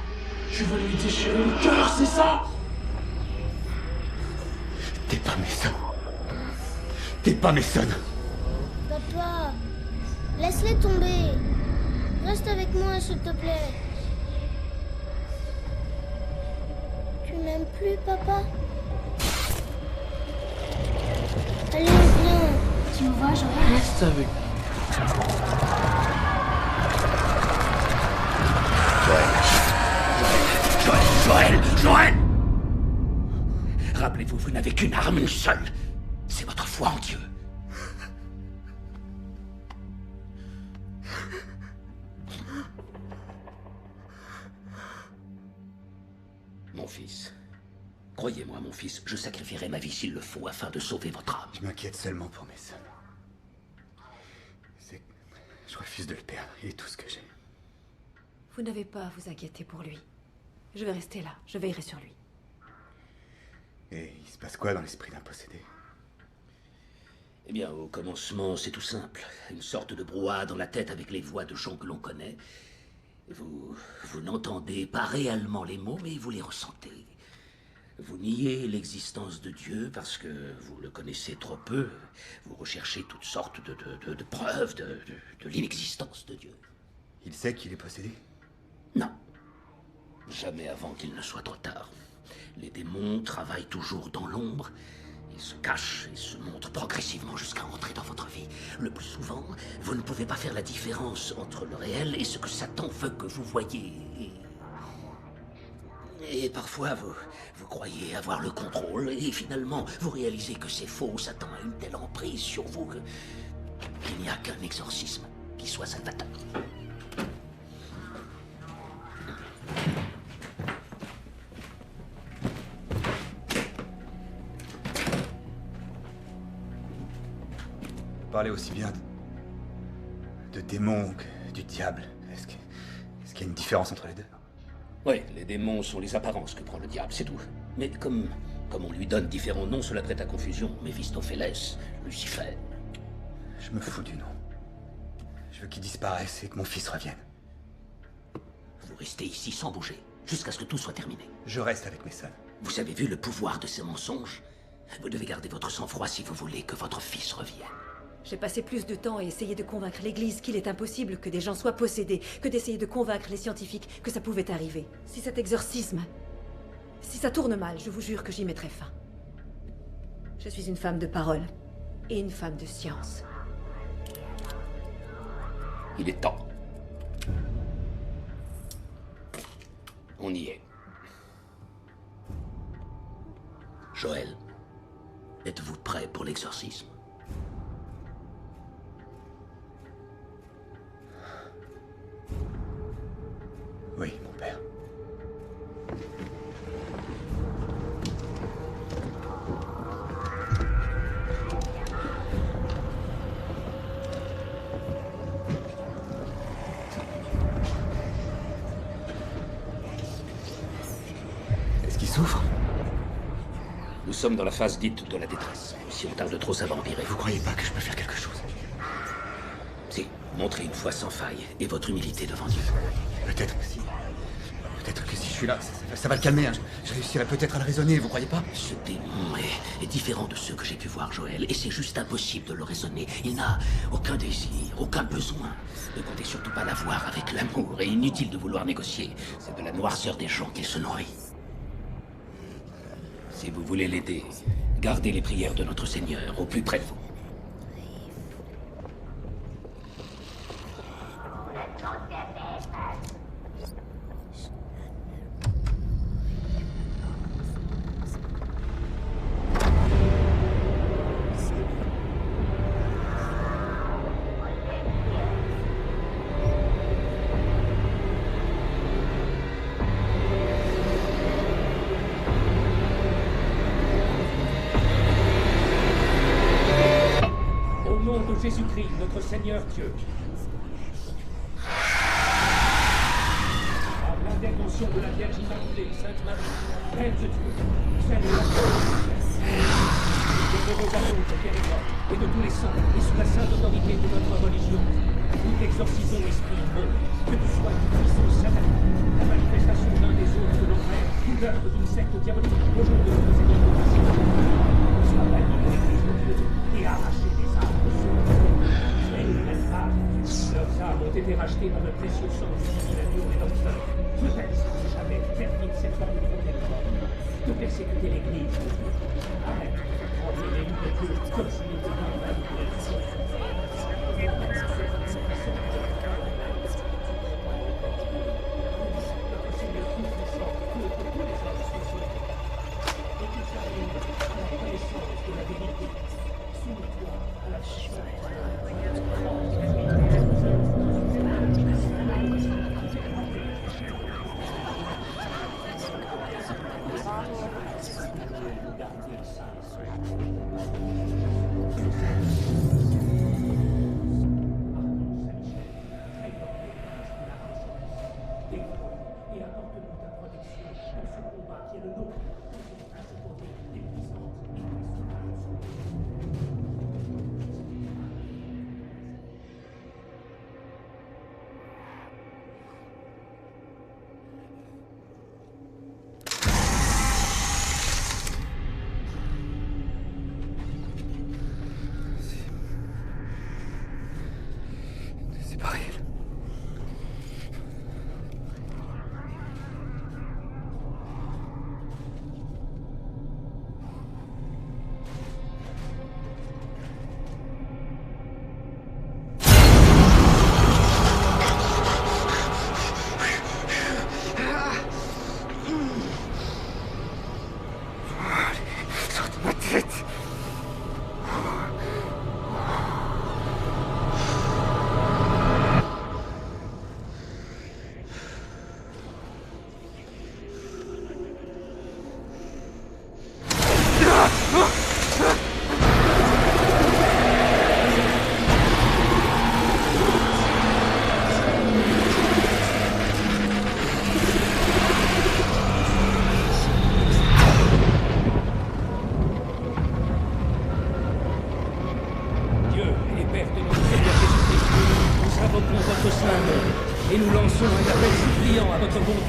Tu veux lui déchirer le cœur, c'est ça? T'es pas Mason. T'es pas Mason. Papa, laisse-les tomber. Reste avec moi, s'il te plaît. Tu m'aimes plus, papa? Allez, viens. Tu me vois, Joël? Reste avec moi. Joël! Rappelez-vous, vous n'avez qu'une arme, une seule. C'est votre foi en Dieu. Mon fils. Croyez-moi, mon fils, je sacrifierai ma vie s'il le faut afin de sauver votre âme. Je m'inquiète seulement pour Mason. Je refuse de le perdre. Il est tout ce que j'ai. Vous n'avez pas à vous inquiéter pour lui. Je vais rester là, je veillerai sur lui. Et il se passe quoi dans l'esprit d'un possédé? Eh bien, au commencement, c'est tout simple. Une sorte de brouhaha dans la tête avec les voix de gens que l'on connaît. Vous n'entendez pas réellement les mots, mais vous les ressentez. Vous niez l'existence de Dieu parce que vous le connaissez trop peu. Vous recherchez toutes sortes de preuves de l'inexistence de Dieu. Il sait qu'il est possédé? Non. Jamais avant qu'il ne soit trop tard. Les démons travaillent toujours dans l'ombre. Ils se cachent et se montrent progressivement jusqu'à entrer dans votre vie. Le plus souvent, vous ne pouvez pas faire la différence entre le réel et ce que Satan veut que vous voyez. Et parfois, vous croyez avoir le contrôle, et finalement, vous réalisez que c'est faux. Satan a une telle emprise sur vous qu'il n'y a qu'un exorcisme qui soit salvateur. parlez aussi bien de démons que du diable. Est-ce qu'il y a une différence entre les deux? Oui, les démons sont les apparences que prend le diable, c'est tout. Mais comme on lui donne différents noms, cela prête à confusion. Méphistophélès, Lucifer... Je me fous du nom. Je veux qu'il disparaisse et que mon fils revienne. Vous restez ici sans bouger, jusqu'à ce que tout soit terminé. Je reste avec mes sons. Vous avez vu le pouvoir de ces mensonges? Vous devez garder votre sang-froid si vous voulez que votre fils revienne. J'ai passé plus de temps à essayer de convaincre l'Église qu'il est impossible que des gens soient possédés, que d'essayer de convaincre les scientifiques que ça pouvait arriver. Si cet exorcisme... Si ça tourne mal, je vous jure que j'y mettrai fin. Je suis une femme de parole et une femme de science. Il est temps. On y est. Joël, êtes-vous prêt pour l'exorcisme? Oui, mon père. Est-ce qu'il souffre? Nous sommes dans la phase dite de la détresse. Si on tarde trop, ça va empirer. Vous croyez pas que je peux faire quelque chose? Si, montrez une foi sans faille et votre humilité devant Dieu. Peut-être que si. Peut-être que si je suis là, ça va le calmer. Hein. Je réussirai peut-être à le raisonner, vous croyez pas? Ce démon est différent de ceux que j'ai pu voir, Joël, et c'est juste impossible de le raisonner. Il n'a aucun désir, aucun besoin. Ne comptez surtout pas l'avoir avec l'amour, et inutile de vouloir négocier. C'est de la noirceur des gens qu'il se nourrit. Si vous voulez l'aider, gardez les prières de notre Seigneur au plus près de vous. Jésus-Christ, notre Seigneur Dieu. Par l'intervention de la Vierge Immaculée, Sainte Marie, Mère de Dieu, Sainte de vos apôtres, Pierre et moi, et de tous les saints, et sous la sainte autorité de notre religion, nous exorcisons l'esprit immonde, que tu sois une puissance satanique, la manifestation d'un des autres de l'enfer, ou l'œuvre d'une secte diabolique, au jour de notre Seigneur de Jésus, soit banni de l'Église de Dieu et arraché des âmes de ceux leurs âmes ont été rachetées par le précieux sang du divin agneau rédempteur. Peut-être jamais termine cette forme de protecteur, de persécuter l'Église. Arrête de prendre les loups de Dieu comme s'il était dans la vie de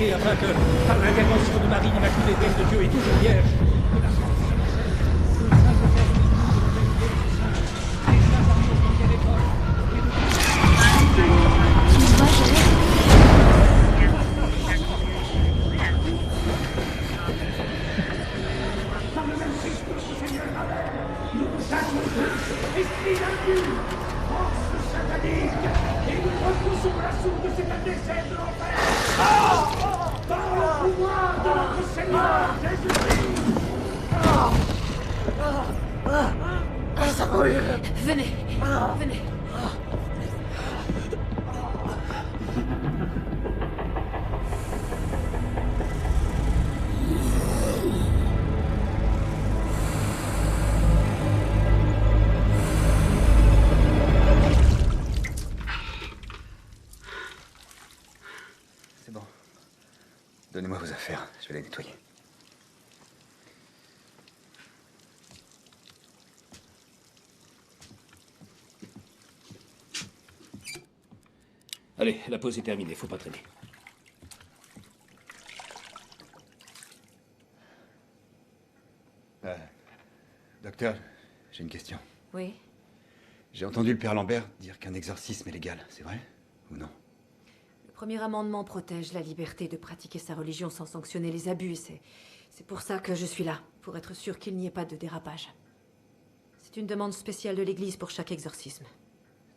l'humanité afin que, par l'intervention de Marie l'Immaculée Vierge de Dieu et toujours vierge, que la France sache le simple père de l'humanité des saints, des saints apostoliques et des folles, et de Tu me vois, Joël? Par le même Christ, notre Seigneur, nous vous annonçons, esprit impur, force satanique, et nous repoussons la source de cet adversaire de l'enfer. Par le pouvoir de notre Seigneur Jésus-Christ. Ça brûle. Venez, venez. C'est bon. Donnez-moi vos affaires, je vais les nettoyer. Allez, la pause est terminée, faut pas traîner. Docteur, j'ai une question. Oui. J'ai entendu le père Lambert dire qu'un exorcisme est légal, c'est vrai ou non? Le premier amendement protège la liberté de pratiquer sa religion sans sanctionner les abus. C'est pour ça que je suis là, pour être sûr qu'il n'y ait pas de dérapage. C'est une demande spéciale de l'Église pour chaque exorcisme.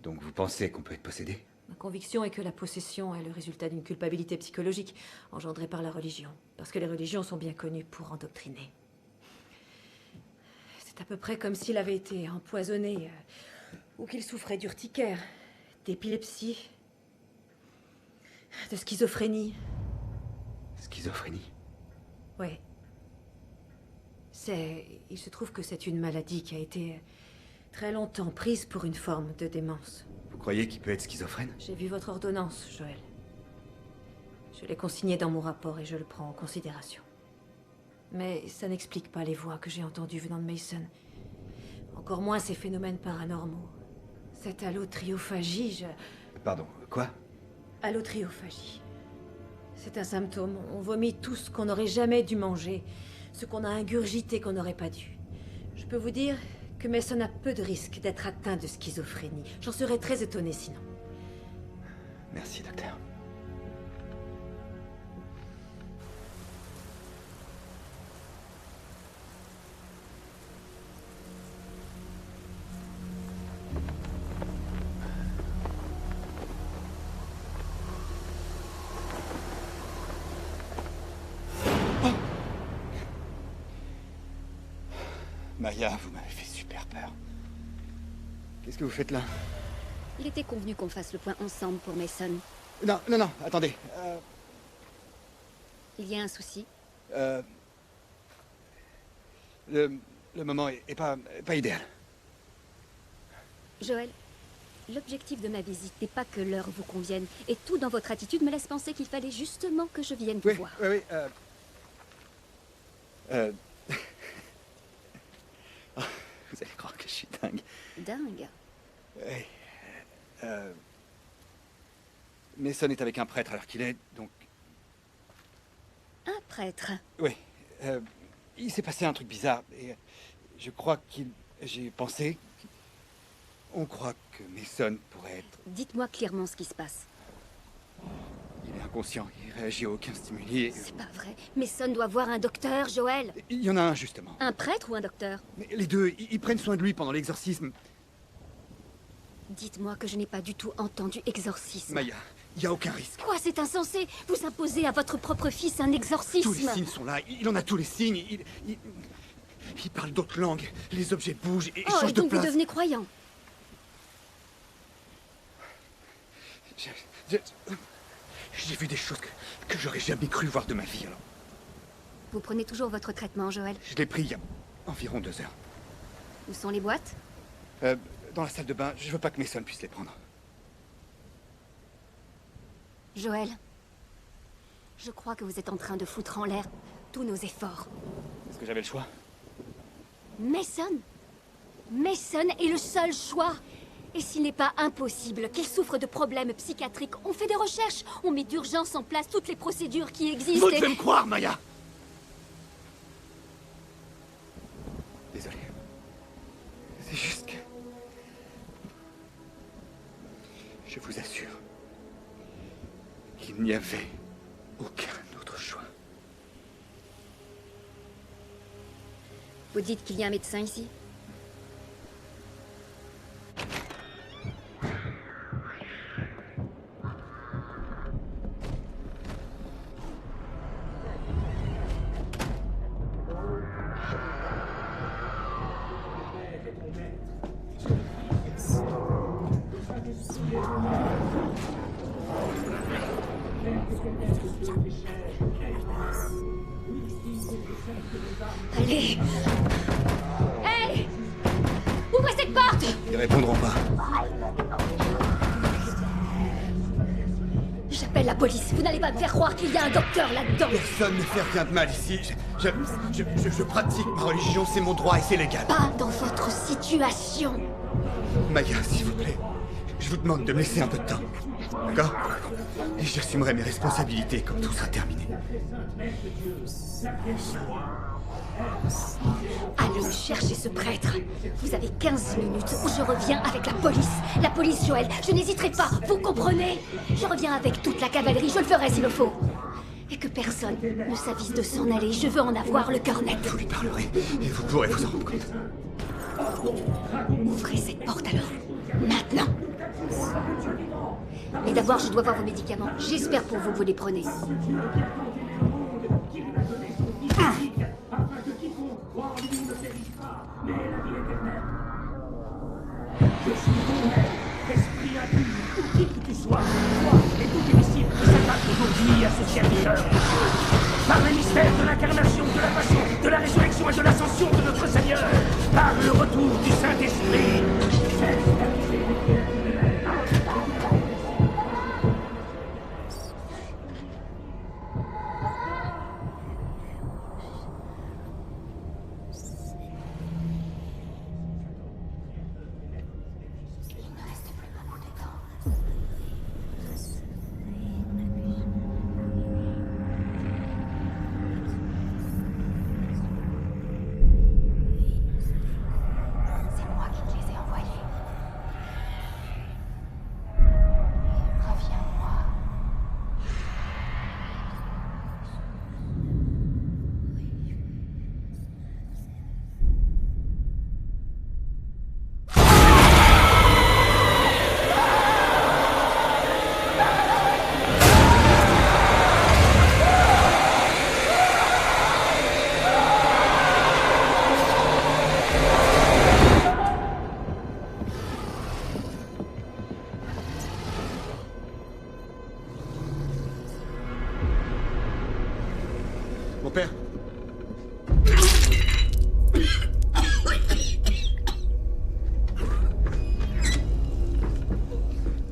Donc vous pensez qu'on peut être possédé? Ma conviction est que la possession est le résultat d'une culpabilité psychologique engendrée par la religion, parce que les religions sont bien connues pour endoctriner. C'est à peu près comme s'il avait été empoisonné, ou qu'il souffrait d'urticaire, d'épilepsie, de schizophrénie. Schizophrénie? Oui. Il se trouve que c'est une maladie qui a été très longtemps prise pour une forme de démence. Vous croyez qu'il peut être schizophrène? J'ai vu votre ordonnance, Joël. Je l'ai consignée dans mon rapport et je le prends en considération. Mais ça n'explique pas les voix que j'ai entendues venant de Mason. Encore moins ces phénomènes paranormaux. Cette allotriophagie, Pardon, quoi? Allotriophagie. C'est un symptôme. On vomit tout ce qu'on n'aurait jamais dû manger, ce qu'on a ingurgité qu'on n'aurait pas dû. Je peux vous dire que Mason a peu de risque d'être atteint de schizophrénie. J'en serais très étonnée sinon. Merci, docteur. Maya, vous m'avez fait super peur. Qu'est-ce que vous faites là? Il était convenu qu'on fasse le point ensemble pour Mason. Non, non, non, attendez. Il y a un souci? Le moment est pas idéal. Joël, l'objectif de ma visite n'est pas que l'heure vous convienne. Et tout dans votre attitude me laisse penser qu'il fallait justement que je vienne vous voir. Oui, vous allez croire que je suis dingue. Dingue? Oui. Mason est avec un prêtre à l'heure qu'il est, donc... Un prêtre? Oui. Il s'est passé un truc bizarre, et je crois j'ai pensé... On croit que Mason pourrait être... Dites-moi clairement ce qui se passe. Il est inconscient, il réagit à aucun stimuli. C'est pas vrai. Mason doit voir un docteur, Joël. Il y en a un, justement. Un prêtre ou un docteur? Mais les deux, ils prennent soin de lui pendant l'exorcisme. Dites-moi que je n'ai pas du tout entendu exorcisme. Maya, il n'y a aucun risque. Quoi, c'est insensé? Vous imposez à votre propre fils un exorcisme? Tous les signes sont là, il en a tous les signes. Il parle d'autres langues, les objets bougent et changent de donc place. Vous devenez croyant? J'ai vu des choses que j'aurais jamais cru voir de ma vie, alors. Vous prenez toujours votre traitement, Joël? Je l'ai pris il y a environ 2 heures. Où sont les boîtes? Dans la salle de bain, je veux pas que Mason puisse les prendre. Joël, je crois que vous êtes en train de foutre en l'air tous nos efforts. Est-ce que j'avais le choix? Mason? Mason est le seul choix. Et s'il n'est pas impossible qu'elle souffre de problèmes psychiatriques, on fait des recherches, on met d'urgence en place toutes les procédures qui existent. Vous devez me croire, Maya! Désolé. C'est juste que... Je vous assure, il n'y avait aucun autre choix. Vous dites qu'il y a un médecin ici? Allez! Hey! Ouvrez cette porte! Ils répondront pas. J'appelle la police. Vous n'allez pas me faire croire qu'il y a un docteur là-dedans. Personne ne fait rien de mal ici. Je pratique ma religion, c'est mon droit et c'est légal. Pas dans votre situation. Maya, s'il vous plaît, je vous demande de me laisser un peu de temps. D'accord? Et j'assumerai mes responsabilités quand tout sera terminé. Allons chercher ce prêtre. Vous avez 15 minutes ou je reviens avec la police. La police, Joël, je n'hésiterai pas, vous comprenez? Je reviens avec toute la cavalerie, je le ferai s'il le faut. Et que personne ne s'avise de s'en aller, je veux en avoir le cœur net. Je lui parlerai et vous pourrez vous en rendre compte. Ouvrez cette porte alors. Maintenant. Mais d'abord, je dois voir vos médicaments. J'espère pour vous que vous les prenez. Je suis ton esprit impur, où qui que tu sois, toi et tous tes disciples qui s'attaquent aujourd'hui à ce serviteur. Par les mystères de l'incarnation, de la passion, de la résurrection et de l'ascension de notre Seigneur, par le retour du Saint-Esprit. Mon père?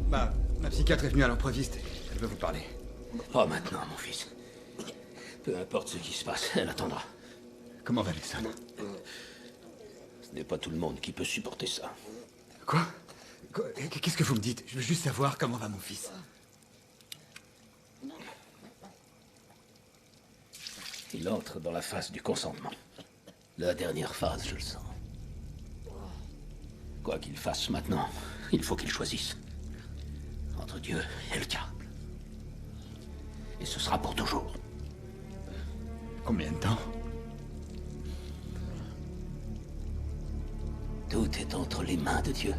Ma psychiatre est venue à l'improviste. Elle veut vous parler. Pas maintenant, mon fils. Peu importe ce qui se passe, elle attendra. Comment va Nelson? Ce n'est pas tout le monde qui peut supporter ça. Quoi? Qu'est-ce que vous me dites? Je veux juste savoir comment va mon fils. Il entre dans la phase du consentement. La dernière phase, je le sens. Quoi qu'il fasse maintenant, il faut qu'il choisisse. Entre Dieu et le diable. Et ce sera pour toujours. Combien de temps? Tout est entre les mains de Dieu.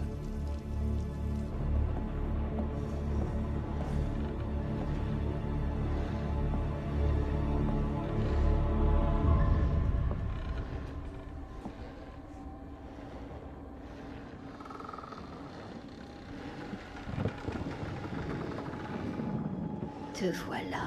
Te voilà.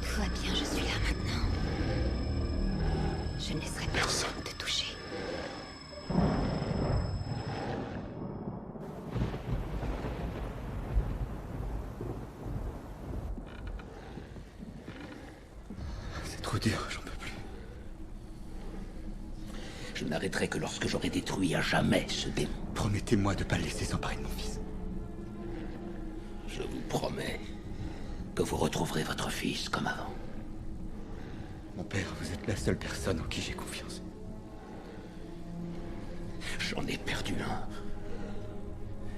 Tout va bien, je suis là maintenant. Je ne laisserai personne te toucher. trop dur, j'en peux plus. Je n'arrêterai que lorsque j'aurai détruit à jamais ce démon. Promettez-moi de pas le laisser s'emparer de mon fils. Je vous promets que vous retrouverez votre fils comme avant. Mon père, vous êtes la seule personne en qui j'ai confiance. J'en ai perdu un.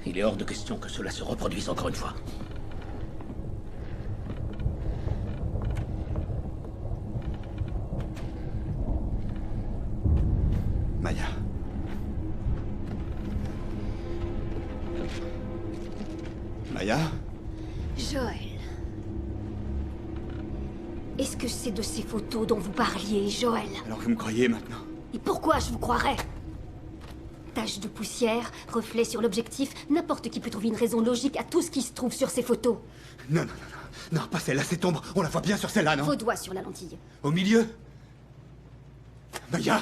Il est hors de question que cela se reproduise encore une fois. Maya. Maya? Joël. Est-ce que c'est de ces photos dont vous parliez, Joël? Alors vous me croyez maintenant? Et pourquoi je vous croirais? Taches de poussière, reflets sur l'objectif, n'importe qui peut trouver une raison logique à tout ce qui se trouve sur ces photos. Non, non, non, non. Non, pas celle-là, c'est ombre. On la voit bien sur celle-là, non? Vos doigts sur la lentille. Au milieu? Maya!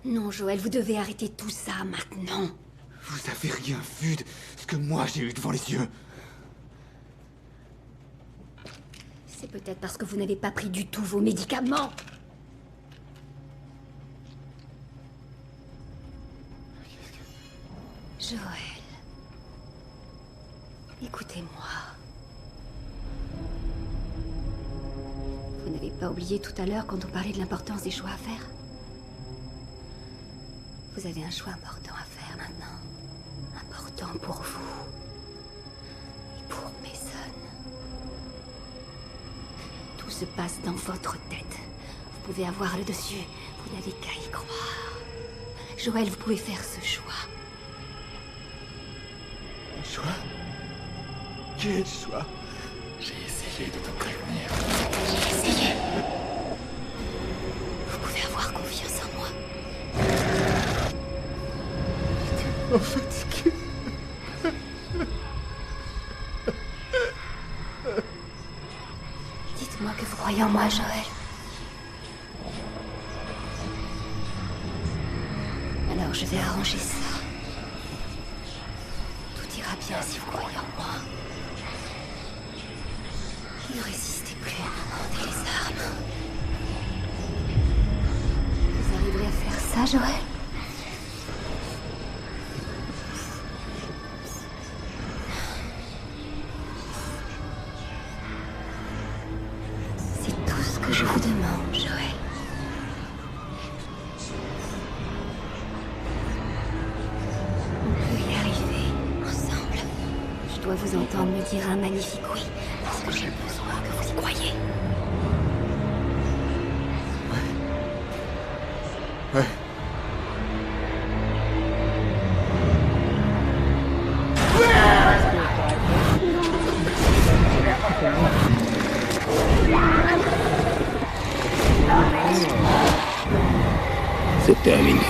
Non, Joël, vous devez arrêter tout ça maintenant. Vous avez rien vu de ce que moi j'ai eu devant les yeux. C'est peut-être parce que vous n'avez pas pris du tout vos médicaments. Joël. Écoutez-moi. Vous n'avez pas oublié tout à l'heure quand on parlait de l'importance des choix à faire? Vous avez un choix important à faire maintenant. Important pour vous. Et pour Mason. Tout se passe dans votre tête. Vous pouvez avoir le dessus. Vous n'avez qu'à y croire. Joël, vous pouvez faire ce choix. Choix? Quel choix? J'ai essayé de te prévenir. J'ai essayé. Vous pouvez avoir confiance en moi. En fait, Dites-moi que vous croyez en moi, Joël. Alors je vais arranger ça. Tout ira bien si vous croyez en moi. Ne résistez plus, rendez les armes. Vous arriverez à faire ça, Joël? C'est tout ce que je vous demande, Joël. On peut y arriver, ensemble. Je dois vous entendre me dire un magnifique oui, parce que j'ai besoin que vous y croyiez. Ouais. C'est terminé.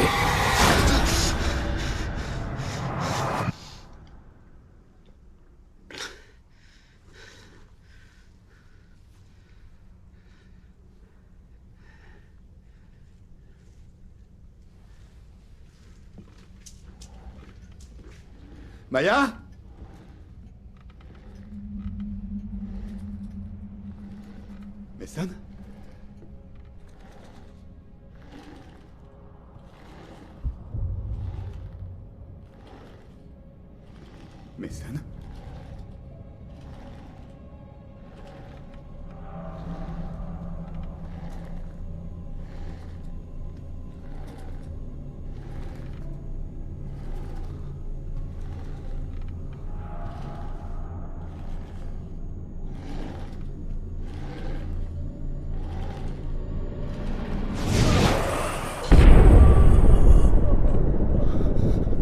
Maya? Mason? Mason?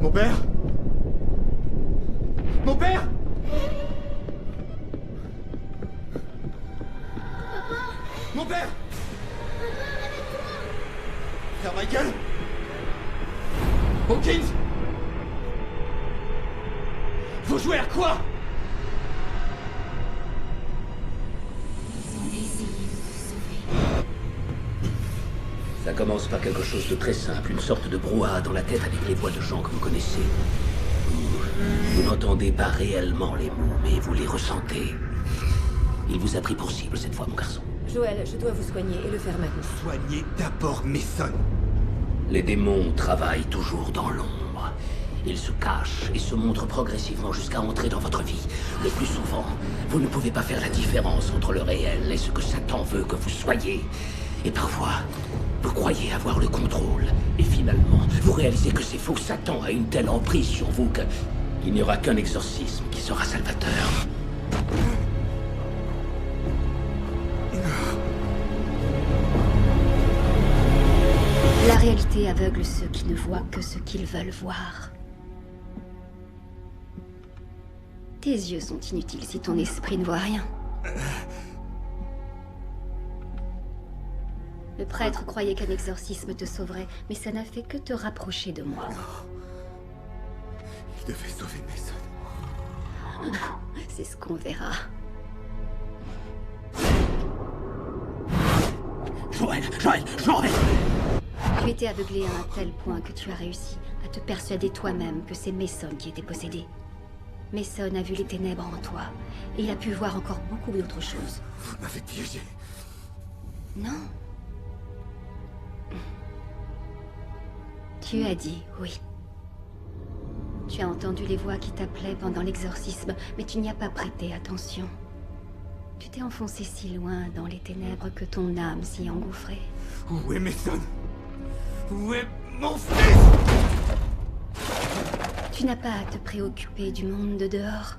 Mon père? Mon père? Mon père? Frère Michael? Hawkins? Vous jouez à quoi? Ça commence par quelque chose de très simple, une sorte de brouhaha dans la tête avec les voix de gens que vous connaissez. Vous n'entendez pas réellement les mots, mais vous les ressentez. Il vous a pris pour cible cette fois, mon garçon. Joël, je dois vous soigner et le faire maintenant. Soignez d'abord Mason. Les démons travaillent toujours dans l'ombre. Ils se cachent et se montrent progressivement jusqu'à entrer dans votre vie. Le plus souvent, vous ne pouvez pas faire la différence entre le réel et ce que Satan veut que vous soyez. Et parfois, vous croyez avoir le contrôle. Et finalement, vous réalisez que c'est faux. Satan a une telle emprise sur vous qu'il n'y aura qu'un exorcisme qui sera salvateur. La réalité aveugle ceux qui ne voient que ce qu'ils veulent voir. Tes yeux sont inutiles si ton esprit ne voit rien. Le prêtre croyait qu'un exorcisme te sauverait, mais ça n'a fait que te rapprocher de moi. Il devait sauver Mason. C'est ce qu'on verra. Joël! Tu étais aveuglé à un tel point que tu as réussi à te persuader toi-même que c'est Mason qui était possédé. Mason a vu les ténèbres en toi, et il a pu voir encore beaucoup d'autres choses. Vous m'avez piégé. Non. Tu as dit oui. Tu as entendu les voix qui t'appelaient pendant l'exorcisme, mais tu n'y as pas prêté attention. Tu t'es enfoncé si loin dans les ténèbres que ton âme s'y engouffrait. Où est Mason? Où est mon fils? Tu n'as pas à te préoccuper du monde de dehors.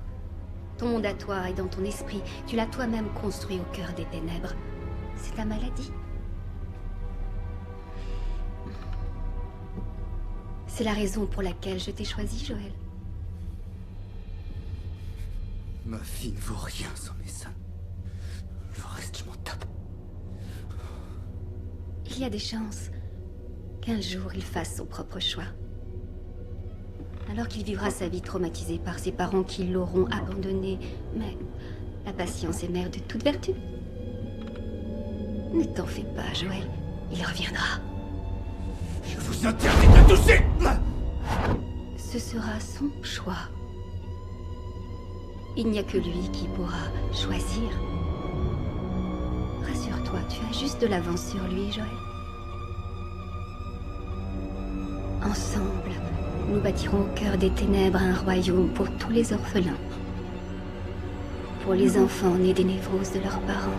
Ton monde à toi est dans ton esprit. Tu l'as toi-même construit au cœur des ténèbres. C'est ta maladie. C'est la raison pour laquelle je t'ai choisi, Joël. Ma vie ne vaut rien sans Mason. Le reste, je m'en tape. Il y a des chances qu'un jour il fasse son propre choix. Alors qu'il vivra sa vie traumatisée par ses parents qui l'auront abandonné. Mais la patience est mère de toute vertu. Ne t'en fais pas, Joël. Il reviendra. Je vous interdis de la toucher! Ce sera son choix. Il n'y a que lui qui pourra choisir. Rassure-toi, tu as juste de l'avance sur lui, Joël. Ensemble, nous bâtirons au cœur des ténèbres un royaume pour tous les orphelins. Pour les enfants nés des névroses de leurs parents.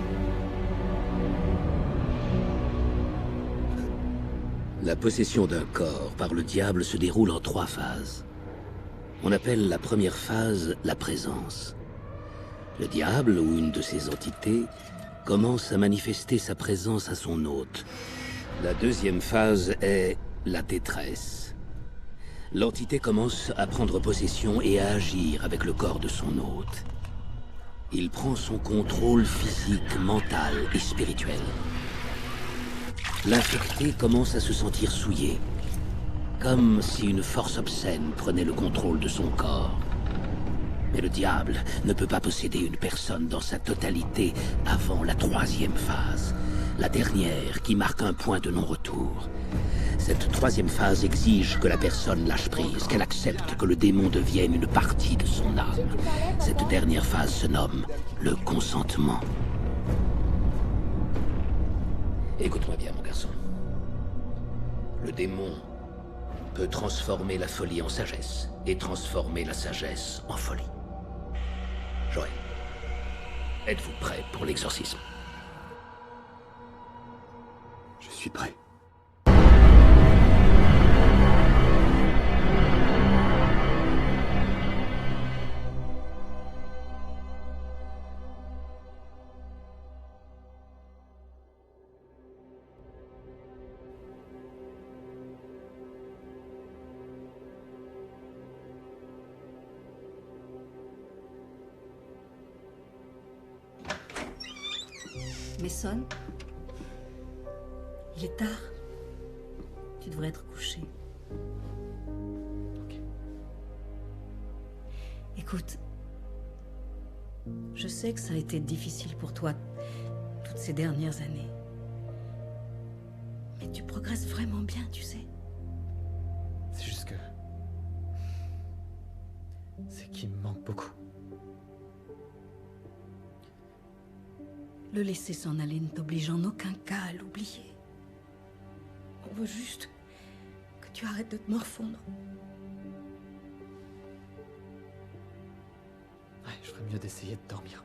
La possession d'un corps par le diable se déroule en 3 phases. On appelle la première phase la présence. Le diable, ou une de ses entités, commence à manifester sa présence à son hôte. La deuxième phase est la détresse. L'entité commence à prendre possession et à agir avec le corps de son hôte. Il prend son contrôle physique, mental et spirituel. L'infecté commence à se sentir souillé, comme si une force obscène prenait le contrôle de son corps. Mais le diable ne peut pas posséder une personne dans sa totalité avant la 3e phase, la dernière qui marque un point de non-retour. Cette 3e phase exige que la personne lâche prise, qu'elle accepte que le démon devienne une partie de son âme. Cette dernière phase se nomme le consentement. Écoute-moi bien, mon garçon. Le démon peut transformer la folie en sagesse, et transformer la sagesse en folie. Joël, êtes-vous prêt pour l'exorcisme? Je suis prêt. Mason, il est tard. Tu devrais être couché. Ok. Écoute, je sais que ça a été difficile pour toi toutes ces dernières années. Mais tu progresses vraiment bien, tu sais. C'est juste que... c'est qu'il me manque beaucoup. Le laisser s'en aller ne t'oblige en aucun cas à l'oublier. On veut juste que tu arrêtes de te morfondre. Ouais, je ferais mieux d'essayer de dormir.